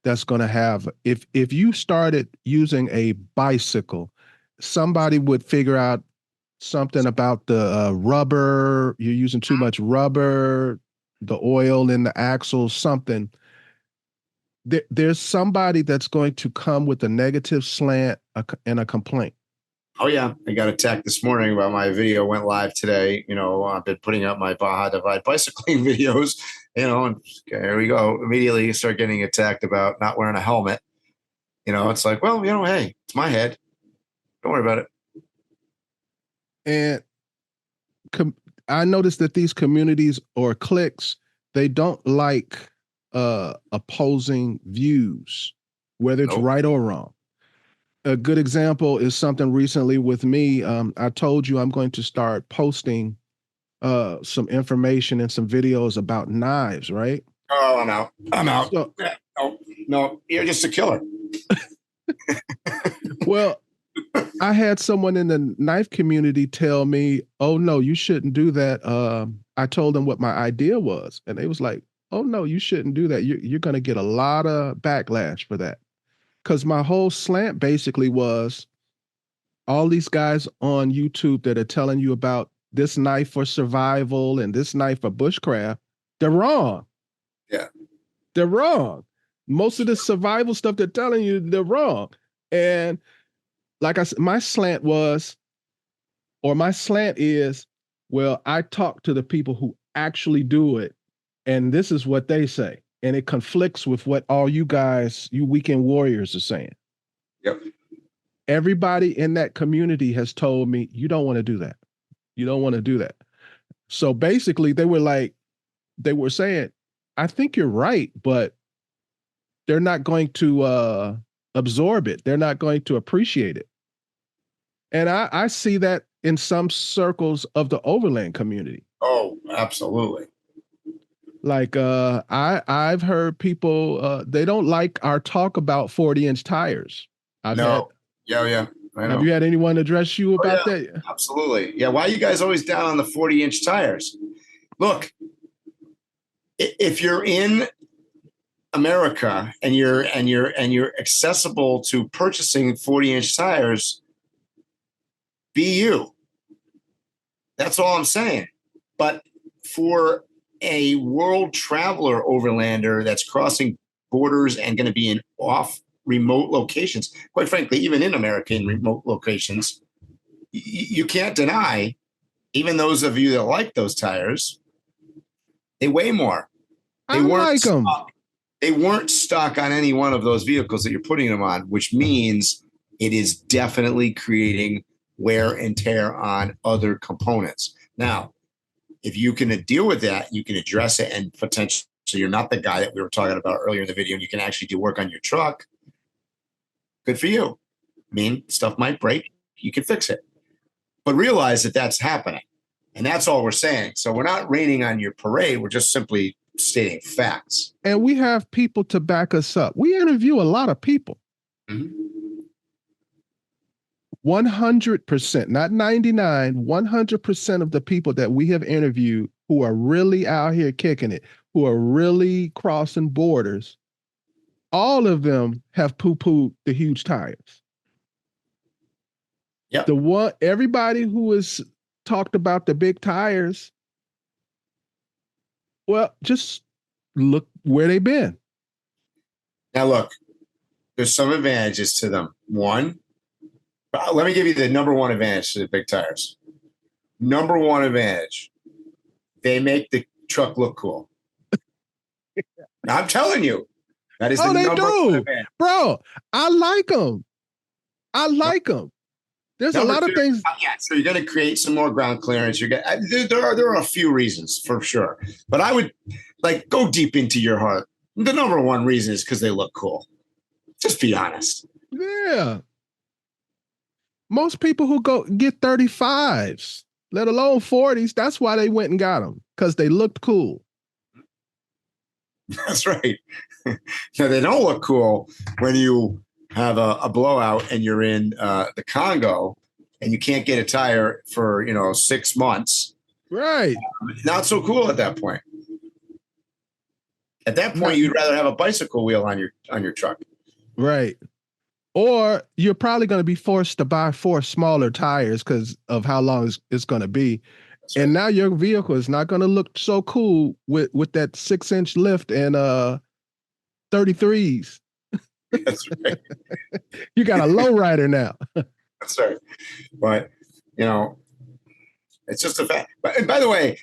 that's going to have, if you started using a bicycle, somebody would figure out something about the rubber, you're using too much rubber, the oil in the axles, something. There's somebody that's going to come with a negative slant and a complaint. Oh yeah, I got attacked this morning about my video went live today. I've been putting up my Baja Divide bicycling videos. And here we go. Immediately you start getting attacked about not wearing a helmet. It's like, well, hey, it's my head. Don't worry about it. And I noticed that these communities or cliques, they don't like opposing views, whether it's right or wrong. A good example is something recently with me. I told you I'm going to start posting some information and some videos about knives, right? Oh, I'm out. I'm out. So, no, you're just a killer. Well, I had someone in the knife community tell me, oh, no, you shouldn't do that. I told them what my idea was, and they was like, oh, no, you shouldn't do that. You're going to get a lot of backlash for that. Because my whole slant basically was all these guys on YouTube that are telling you about this knife for survival and this knife for bushcraft, they're wrong. Yeah. They're wrong. Most of the survival stuff they're telling you, they're wrong. And like I said, my slant is, well, I talk to the people who actually do it, and this is what they say. And it conflicts with what all you guys, you weekend warriors, are saying. Yep. Everybody in that community has told me, you don't want to do that. You don't want to do that. So basically, they were saying, I think you're right, but they're not going to absorb it. They're not going to appreciate it. And I see that in some circles of the Overland community. Oh, absolutely. Like I've heard people they don't like our talk about 40-inch tires. Yeah. I know. Have you had anyone address you about that? Absolutely. Yeah. Why are you guys always down on the 40-inch tires? Look, if you're in America and you're accessible to purchasing 40-inch tires, be you. That's all I'm saying. But for a world traveler overlander that's crossing borders and going to be in off remote locations, quite frankly, even in America in remote locations, you can't deny, even those of you that like those tires, they weigh more. They weren't stuck on any one of those vehicles that you're putting them on, which means it is definitely creating wear and tear on other components. Now, if you can deal with that, you can address it, and potentially you're not the guy that we were talking about earlier in the video, and you can actually do work on your truck. Good for you. I mean, stuff might break. You can fix it. But realize that that's happening. And that's all we're saying. So we're not raining on your parade. We're just simply stating facts. And we have people to back us up. We interview a lot of people. Mm-hmm. 100%, not 99, 100% of the people that we have interviewed who are really out here kicking it, who are really crossing borders, all of them have poo-pooed the huge tires. Yep. Everybody who has talked about the big tires, well, just look where they've been. Now, look, there's some advantages to them. One, let me give you the number one advantage to the big tires. Number one advantage, they make the truck look cool. I'm telling you, that is the number one advantage. Bro, I like them. There's a lot of things. Yeah, so you're going to create some more ground clearance. There are a few reasons for sure, but I would go deep into your heart. The number one reason is because they look cool. Just be honest. Yeah. Most people who go get 35s, let alone 40s, that's why they went and got them, because they looked cool. That's right. Now, they don't look cool when you have a blowout and you're in the Congo and you can't get a tire for 6 months. Right. Not so cool at that point. At that point, you'd rather have a bicycle wheel on your truck. Right. Or you're probably going to be forced to buy 4 smaller tires because of how long it's going to be. That's and right. Now your vehicle is not going to look so cool with that 6-inch lift and 33s. That's right. You got a low rider now. That's right. But, you know, it's just a fact. But and by the way,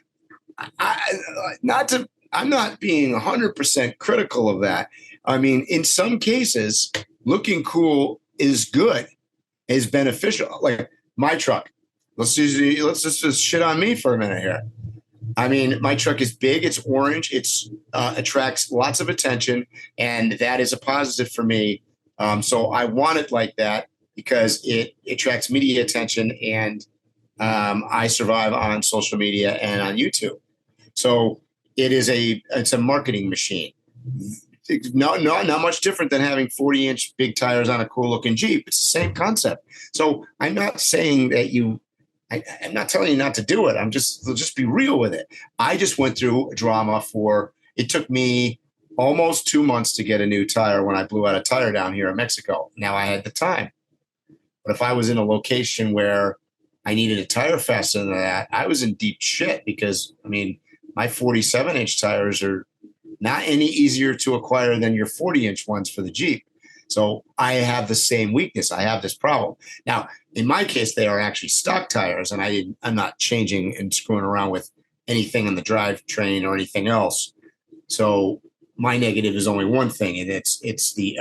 I'm not being 100% critical of that. I mean, in some cases, looking cool is good, is beneficial. Like my truck. Let's just shit on me for a minute here. I mean, my truck is big. It's orange. It's attracts lots of attention, and that is a positive for me. So I want it like that because it attracts media attention, and I survive on social media and on YouTube. So it's a marketing machine. Not much different than having 40-inch big tires on a cool looking Jeep. It's the same concept. So I'm not saying that I'm not telling you not to do it. Just be real with it. I just went through drama it took me almost 2 months to get a new tire when I blew out a tire down here in Mexico. Now I had the time. But if I was in a location where I needed a tire faster than that, I was in deep shit because, I mean, my 47-inch tires are not any easier to acquire than your 40-inch ones for the Jeep. So I have the same weakness. I have this problem. Now, in my case, they are actually stock tires, and I'm not changing and screwing around with anything in the drivetrain or anything else. So my negative is only one thing, and it's the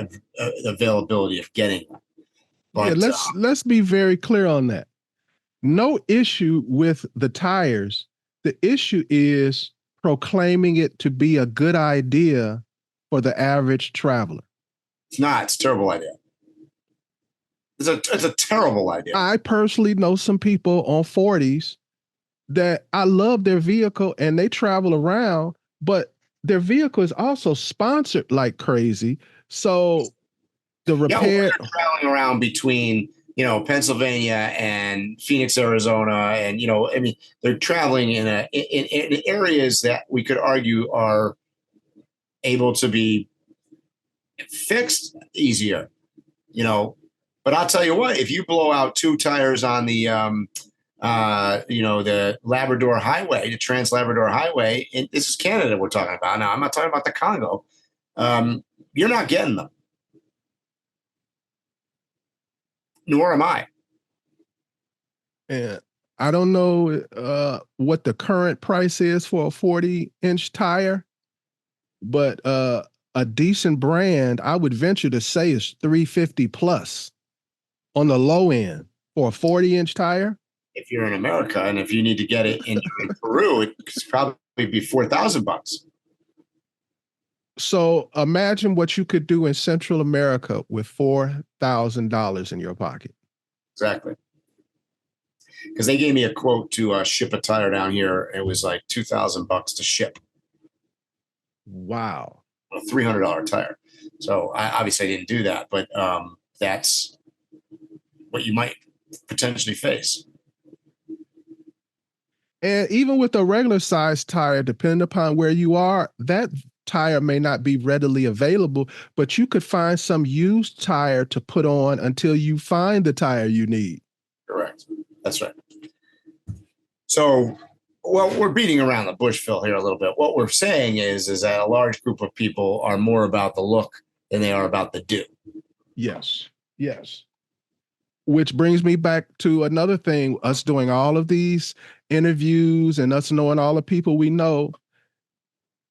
availability of getting them. But yeah, let's be very clear on that. No issue with the tires. The issue is proclaiming it to be a good idea for the average traveler. It's not. It's a terrible idea. It's a terrible idea. I personally know some people on 40s that I love their vehicle and they travel around, but their vehicle is also sponsored like crazy. So the repair traveling around between, Pennsylvania and Phoenix, Arizona, and I mean, they're traveling in areas that we could argue are able to be fixed easier, But I'll tell you what, if you blow out 2 tires on the the Labrador Highway, the Trans Labrador Highway, and this is Canada we're talking about now. I'm not talking about the Congo. You're not getting them. Nor am I. And I don't know what the current price is for a 40-inch tire, but a decent brand, I would venture to say, is $350 plus on the low end for a 40-inch tire. If you're in America and if you need to get it in Peru, it's probably be $4,000. So imagine what you could do in Central America with $4,000 in your pocket. Exactly. Because they gave me a quote to ship a tire down here. It was like $2,000 to ship. Wow. A $300 tire. So obviously I didn't do that, but that's what you might potentially face. And even with a regular size tire, depending upon where you are, that tire may not be readily available, but you could find some used tire to put on until you find the tire you need. Correct. That's right. So, well, we're beating around the bush, Phil, here a little bit. What we're saying is that a large group of people are more about the look than they are about the do. Yes. Yes. Which brings me back to another thing, us doing all of these interviews and us knowing all the people we know.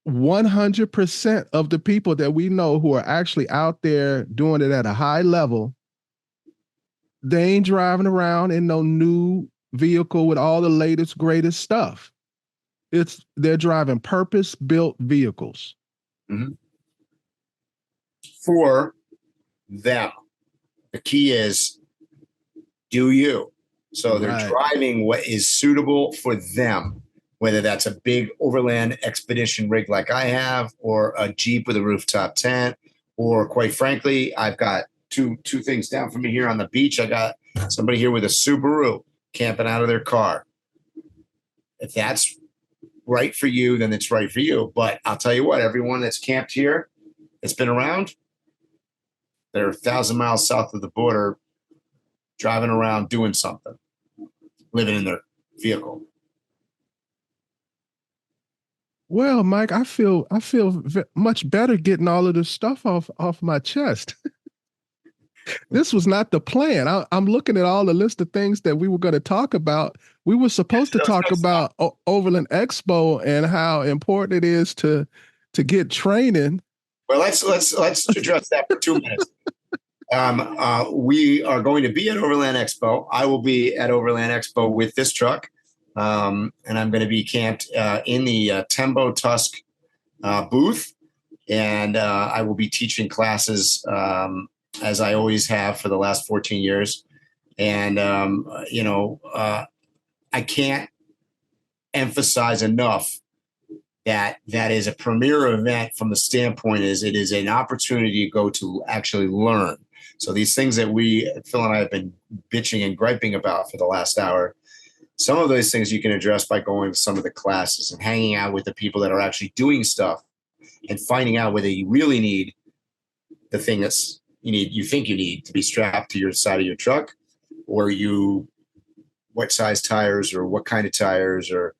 100% of the people that we know who are actually out there doing it at a high level, they ain't driving around in no new vehicle with all the latest, greatest stuff. They're driving purpose-built vehicles. Mm-hmm. For them. The key is, do you? So they're driving what is suitable for them, whether that's a big overland expedition rig like I have, or a Jeep with a rooftop tent, or quite frankly, I've got two things down from me here on the beach. I got somebody here with a Subaru camping out of their car. If that's right for you, then it's right for you. But I'll tell you what, everyone that's camped here, that's been around, they're 1,000 miles south of the border, driving around doing something, living in their vehicle. Well, Mike, I feel much better getting all of this stuff off my chest. This was not the plan. I'm looking at all the list of things that we were going to talk about. We were supposed to talk about Overland Expo and how important it is to get training. Well, let's address that for 2 minutes. We are going to be at Overland Expo. I will be at Overland Expo with this truck, and I'm going to be camped in the Tembo Tusk booth, and I will be teaching classes as I always have for the last 14 years. And I can't emphasize enough that is a premier event from the standpoint is it is an opportunity to go to actually learn. So these things that Phil and I have been bitching and griping about for the last hour, some of those things you can address by going to some of the classes and hanging out with the people that are actually doing stuff and finding out whether you really need the thing you think you need to be strapped to your side of your truck, or what size tires or what kind of tires, or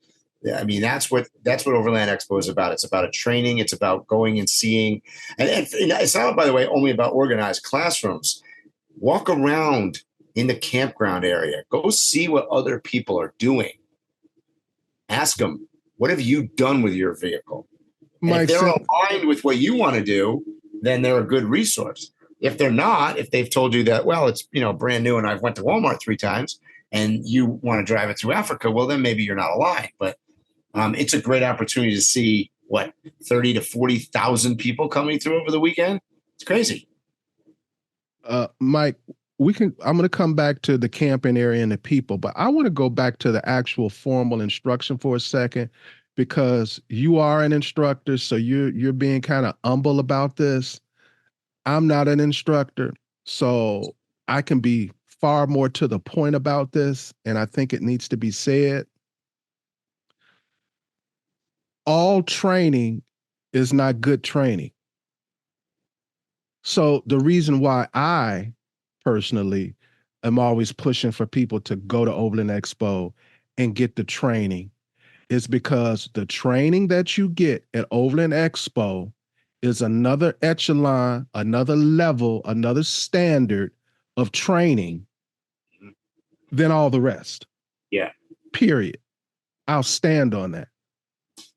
I mean, that's what Overland Expo is about. It's about a training. It's about going and seeing. And it's not, by the way, only about organized classrooms. Walk around in the campground area. Go see what other people are doing. Ask them, what have you done with your vehicle? And if they're aligned with what you want to do, then they're a good resource. If they're not, if they've told you that, well, it's brand new and I've went to Walmart 3 times and you want to drive it through Africa, well, then maybe you're not aligned. But it's a great opportunity to see 30 to 40,000 people coming through over the weekend. It's crazy. Mike, I'm going to come back to the camping area and the people, but I want to go back to the actual formal instruction for a second, because you are an instructor. So you're being kind of humble about this. I'm not an instructor, so I can be far more to the point about this. And I think it needs to be said. All training is not good training. So the reason why I personally am always pushing for people to go to Overland Expo and get the training is because the training that you get at Overland Expo is another echelon, another level, another standard of training than all the rest. Yeah. Period. I'll stand on that.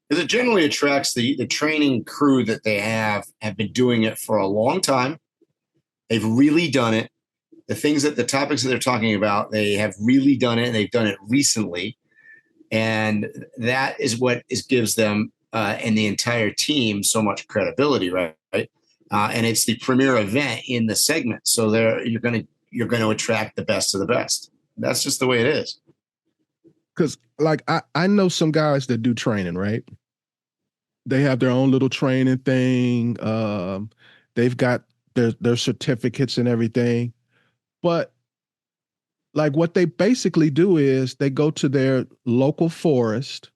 Because it generally attracts the training crew that they have been doing it for a long time. They've really done it. The topics that they're talking about, they have really done it, and they've done it recently. And that is what gives them and the entire team so much credibility, right? And it's the premier event in the segment. So you're going to attract the best of the best. That's just the way it is. Because I know some guys that do training, right? They have their own little training thing. They've got their certificates and everything. But what they basically do is they go to their local forest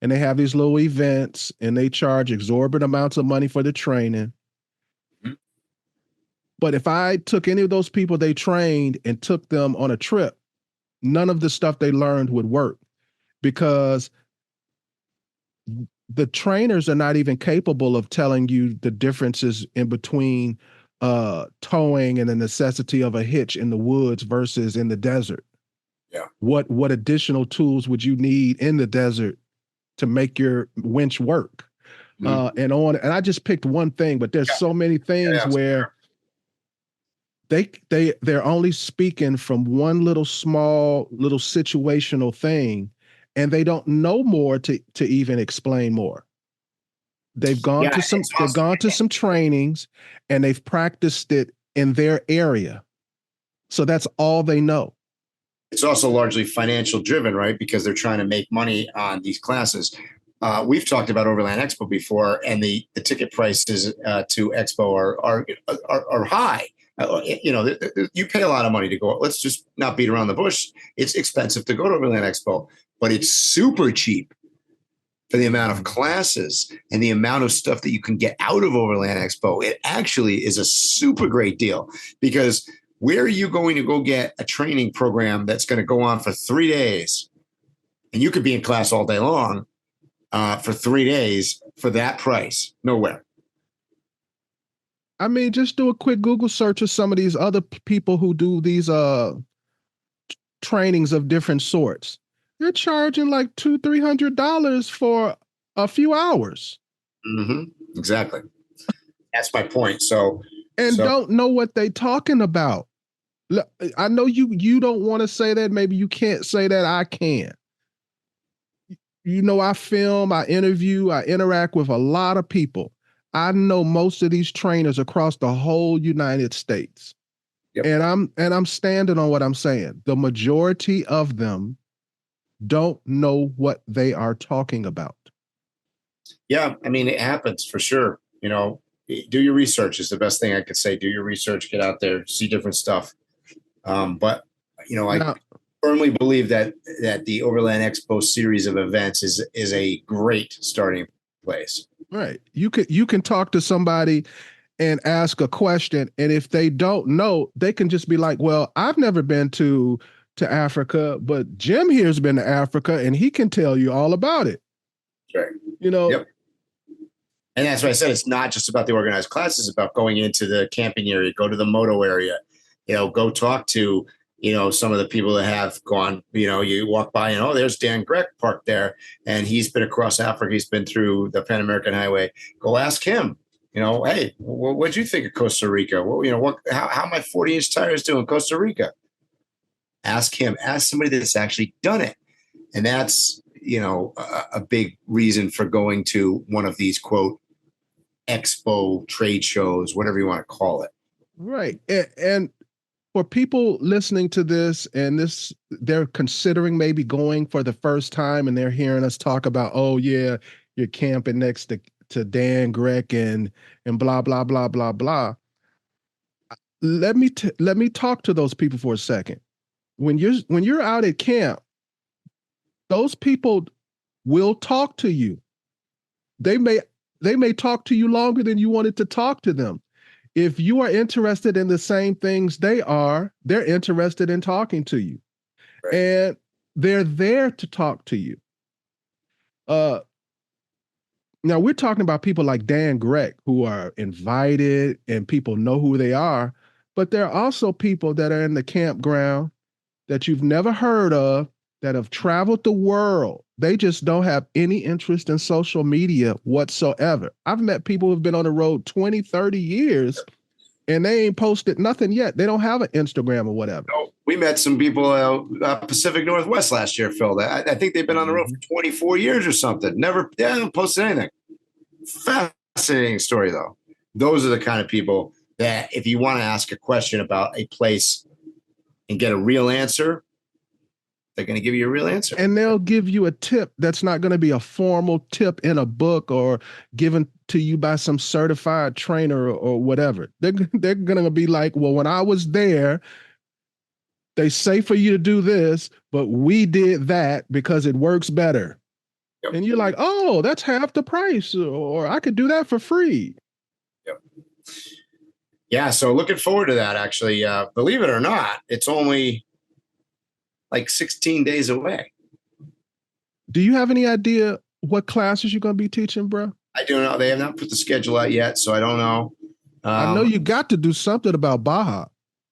and they have these little events and they charge exorbitant amounts of money for the training. Mm-hmm. But if I took any of those people they trained and took them on a trip, none of the stuff they learned would work, because the trainers are not even capable of telling you the differences in between towing and the necessity of a hitch in the woods versus in the desert. Yeah. What additional tools would you need in the desert to make your winch work? Mm-hmm. And I just picked one thing, but there's so many things where they're only speaking from one little small little situational thing, and they don't know more to even explain more. They've gone to some trainings and they've practiced it in their area. So that's all they know. It's also largely financial driven, right? Because they're trying to make money on these classes. We've talked about Overland Expo before, and the ticket prices to Expo are high. You pay a lot of money to go. Let's just not beat around the bush. It's expensive to go to Overland Expo, but it's super cheap for the amount of classes and the amount of stuff that you can get out of Overland Expo. It actually is a super great deal, because where are you going to go get a training program that's going to go on for 3 days, and you could be in class all day long for 3 days for that price? Nowhere. I mean, just do a quick Google search of some of these other people who do these trainings of different sorts. They're charging like $200-300 for a few hours. Mm-hmm. Exactly. That's my point. So don't know what they talking about. Look, I know you don't want to say that. Maybe you can't say that. I can. I film, I interview, I interact with a lot of people. I know most of these trainers across the whole United States. Yep. And I'm standing on what I'm saying. The majority of them don't know what they are talking about. Yeah, I mean, it happens for sure. Do your research is the best thing I could say. Do your research, get out there, see different stuff. But I firmly believe that the Overland Expo series of events is a great starting place. Right. You can talk to somebody and ask a question, and if they don't know, they can just be like, "Well, I've never been to Africa, but Jim here's been to Africa, and he can tell you all about it." Right. Yep. And that's why I said it's not just about the organized classes, it's about going into the camping area, go to the moto area, go talk to, some of the people that have gone, you walk by and, there's Dan Grech parked there and he's been across Africa. He's been through the Pan American Highway. Go ask him, hey, what'd you think of Costa Rica? Well, how my 40-inch tires do in Costa Rica? Ask him, ask somebody that's actually done it. And that's, a big reason for going to one of these, quote, expo trade shows, whatever you want to call it. Right. And for people listening to this and they're considering maybe going for the first time and they're hearing us talk about, oh yeah, you're camping next to Dan Grech and blah, blah, blah, blah, blah. Let me talk to those people for a second. When you're out at camp, those people will talk to you. They may talk to you longer than you wanted to talk to them. If you are interested in the same things they're interested in talking to you. Right. And they're there to talk to you. Now we're talking about people like Dan Grech who are invited and people know who they are, but there are also people that are in the campground that you've never heard of that have traveled the world. They just don't have any interest in social media whatsoever. I've met people who've been on the road 20, 30 years and they ain't posted nothing yet. They don't have an Instagram or whatever. No, we met some people Pacific Northwest last year, Phil. I think they've been on the road for 24 years or something. They haven't posted anything. Fascinating story, though. Those are the kind of people that if you want to ask a question about a place and get a real answer, they're going to give you a real answer. And they'll give you a tip that's not going to be a formal tip in a book or given to you by some certified trainer or whatever. They're going to be like, well, when I was there, they say for you to do this, but we did that because it works better. Yep. And you're like, oh, that's half the price, or I could do that for free. Yep. Yeah, so looking forward to that, actually. Believe it or not, it's only like 16 days away. Do you have any idea what classes you're going to be teaching, bro? I don't know. They have not put the schedule out yet, so I don't know. I know you got to do something about Baja.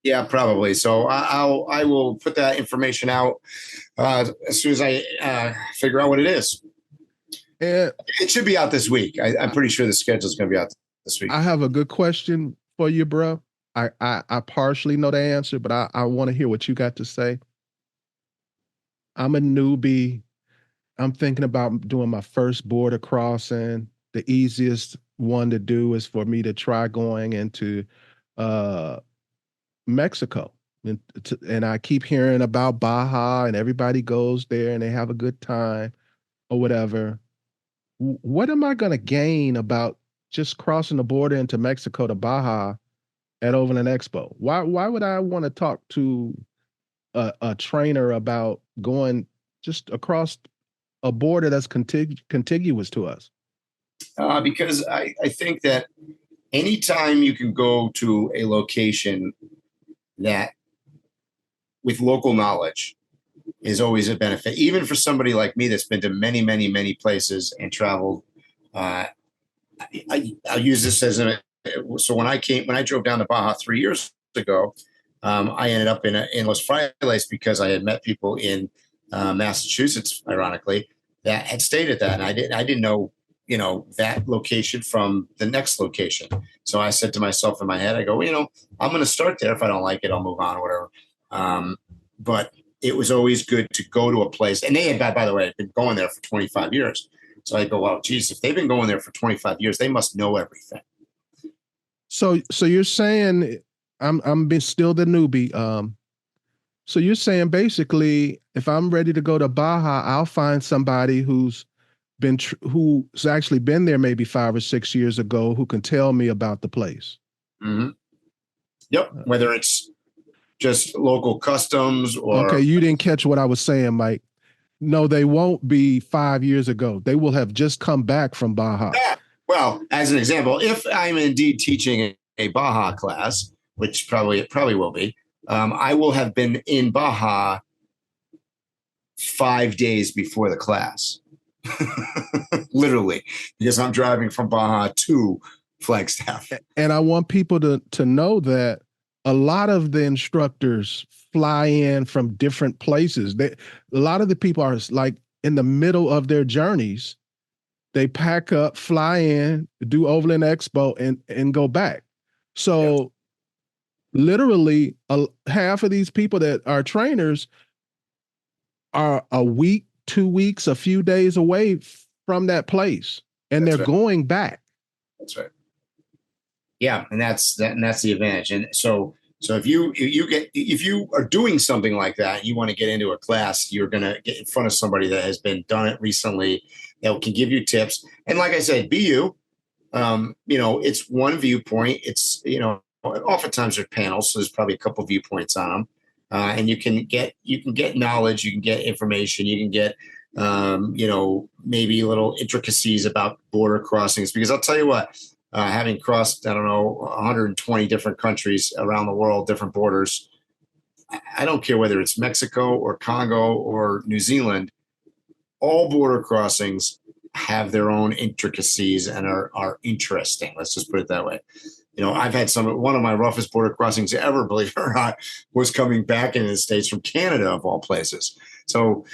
Yeah, probably. So I will put that information out as soon as I figure out what it is. And it should be out this week. I'm pretty sure the schedule is going to be out this week. I have a good question for you, bro. I partially know the answer, but I want to hear what you got to say. I'm a newbie. I'm thinking about doing my first border crossing. The easiest one to do is for me to try going into Mexico. And I keep hearing about Baja and everybody goes there and they have a good time or whatever. What am I going to gain about just crossing the border into Mexico to Baja at Overland Expo? Why would I want to talk to a trainer about going just across a border that's contiguous to us? Because I think that anytime you can go to a location that with local knowledge is always a benefit, even for somebody like me that's been to many, many, many places and traveled. I'll use this as an so when I drove down to Baja 3 years ago, I ended up in Los Frailes because I had met people in Massachusetts, ironically, that had stayed at that, and I didn't know, that location from the next location. So I said to myself in my head, I go, well, I'm going to start there. If I don't like it, I'll move on or whatever. But it was always good to go to a place, and they had, by the way, been going there for 25 years. So I go, well, geez, if they've been going there for 25 years, they must know everything. So you're saying I'm still the newbie. So you're saying basically, if I'm ready to go to Baja, I'll find somebody who's actually been there maybe 5 or 6 years ago who can tell me about the place. Mm-hmm. Yep. Whether it's just local customs or. Okay, you didn't catch what I was saying, Mike. No, they won't be 5 years ago. They will have just come back from Baja. Yeah. Well, as an example, if I'm indeed teaching a Baja class, which it probably will be, I will have been in Baja 5 days before the class. Literally, because I'm driving from Baja to Flagstaff. And I want people to know that a lot of the instructors fly in from different places. A lot of the people are like in the middle of their journeys. They pack up, fly in, do Overland Expo, and go back. So literally half of these people that are trainers are a week, 2 weeks, a few days away from that place, and they're going back. That's right. Yeah, and that's the advantage. And so if you are doing something like that, you want to get into a class, you're going to get in front of somebody that has done it recently, that can give you tips. And like I said, be you. It's one viewpoint. It's oftentimes they're panels, so there's probably a couple viewpoints on them, and you can get knowledge, you can get information, you can get maybe little intricacies about border crossings. Because I'll tell you what, having crossed 120 different countries around the world, different borders, I don't care whether it's Mexico or Congo or New Zealand, all border crossings have their own intricacies and are interesting. Let's just put it that way. I've had one of my roughest border crossings ever, believe it or not, was coming back into the States from Canada, of all places. So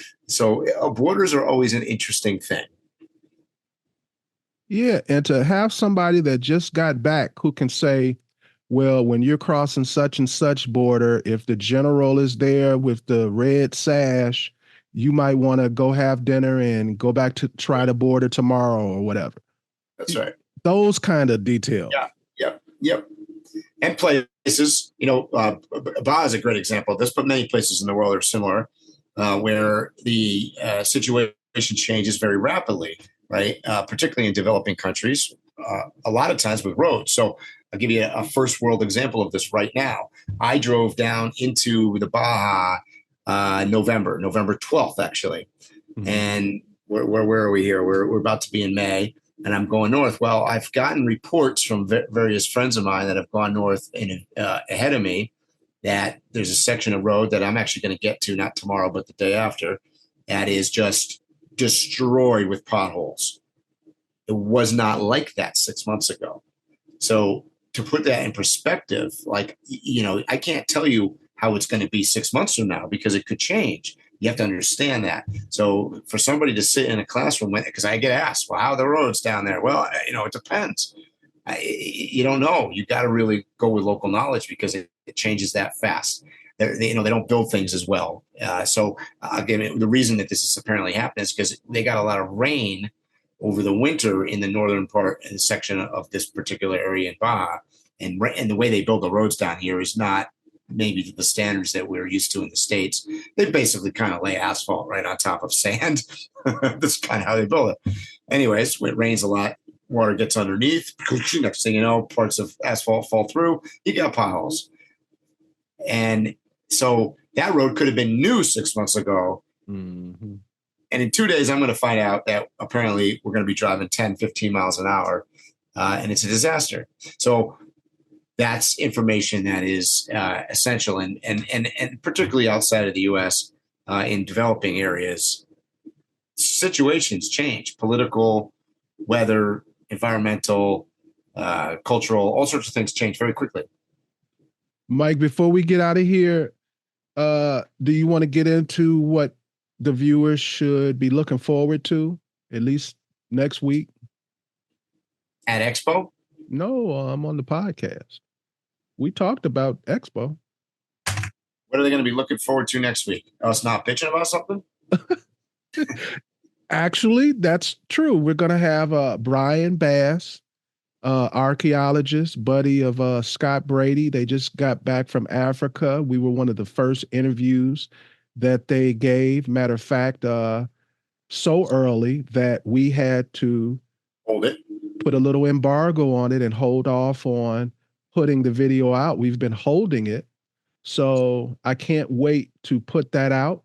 borders are always an interesting thing. Yeah, and to have somebody that just got back who can say, well, when you're crossing such and such border, if the general is there with the red sash, you might want to go have dinner and go back to try the border tomorrow or whatever. That's right. Those kind of details. Yeah. Yep. And places, Baja is a great example of this, but many places in the world are similar, where the situation changes very rapidly, right? Particularly in developing countries, a lot of times with roads. So I'll give you a first world example of this right now. I drove down into the Baja November 12th, actually. Mm-hmm. And where are we here? We're about to be in May. And I'm going north. Well, I've gotten reports from various friends of mine that have gone north ahead of me that there's a section of road that I'm actually going to get to, not tomorrow, but the day after, that is just destroyed with potholes. It was not like that 6 months ago. So to put that in perspective, I can't tell you how it's going to be 6 months from now because it could change. You have to understand that. So for somebody to sit in a classroom with, because I get asked, well, how are the roads down there? Well, it depends. You don't know. You got to really go with local knowledge because it changes that fast. They don't build things as well. So again, the reason that this is apparently happening is because they got a lot of rain over the winter in the northern part and section of this particular area in Baja, and the way they build the roads down here is not maybe to the standards that we're used to in the States. They basically kind of lay asphalt right on top of sand. That's kind of how they build it. Anyways, when it rains a lot, water gets underneath. Next thing you know, parts of asphalt fall through. You got potholes. And so that road could have been new 6 months ago. Mm-hmm. And in 2 days, I'm going to find out that apparently we're going to be driving 10, 15 miles an hour. And it's a disaster. So that's information that is essential, and particularly outside of the U.S. In developing areas, situations change: political, weather, environmental, cultural, all sorts of things change very quickly. Mike, before we get out of here, do you want to get into what the viewers should be looking forward to, at least next week? At Expo? No, I'm on the podcast. We talked about Expo. What are they going to be looking forward to next week? Us not pitching about something? Actually, that's true. We're going to have Brian Bass, archaeologist, buddy of Scott Brady. They just got back from Africa. We were one of the first interviews that they gave. Matter of fact, so early that we had to Hold it. put a little embargo on it and hold off on putting the video out. We've been holding it. So I can't wait to put that out.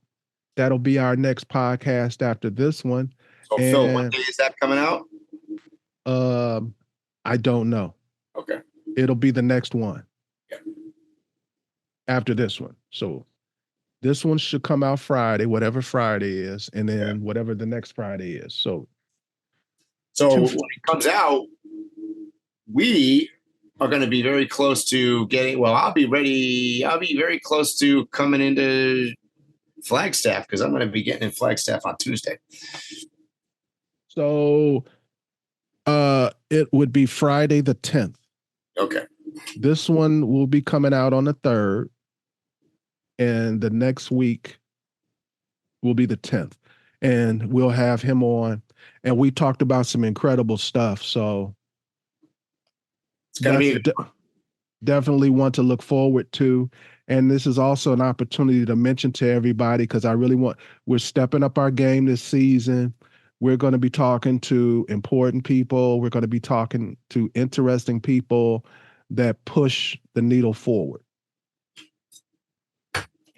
That'll be our next podcast after this one. So, Phil, what day is that coming out? I don't know. Okay. It'll be the next one. Yeah. After this one. So this one should come out Friday, whatever Friday is, and then whatever the next Friday is. So when it comes out, we are going to be very close to getting, well, I'll be very close to coming into Flagstaff because I'm going to be getting in Flagstaff on Tuesday. So it would be Friday the 10th. Okay. This one will be coming out on the 3rd, and the next week will be the 10th, and we'll have him on, and we talked about some incredible stuff. So it's going to be definitely one to look forward to. And this is also an opportunity to mention to everybody, because we're stepping up our game this season. We're going to be talking to important people. We're going to be talking to interesting people that push the needle forward.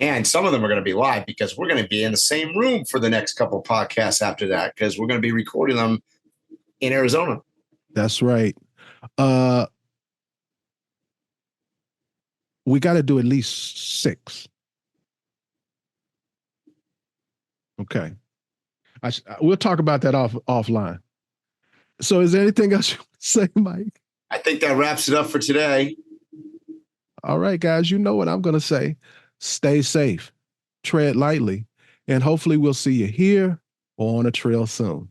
And some of them are going to be live because we're going to be in the same room for the next couple of podcasts after that, because we're going to be recording them in Arizona. That's right. We got to do at least 6. Okay. We'll talk about that offline. So is there anything else you want to say, Mike? I think that wraps it up for today. All right, guys, you know what I'm going to say. Stay safe, tread lightly, and hopefully we'll see you here or on a trail soon.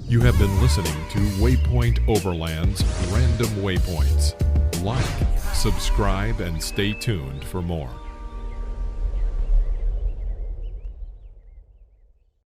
You have been listening to Waypoint Overland's Random Waypoints. Like, subscribe, and stay tuned for more.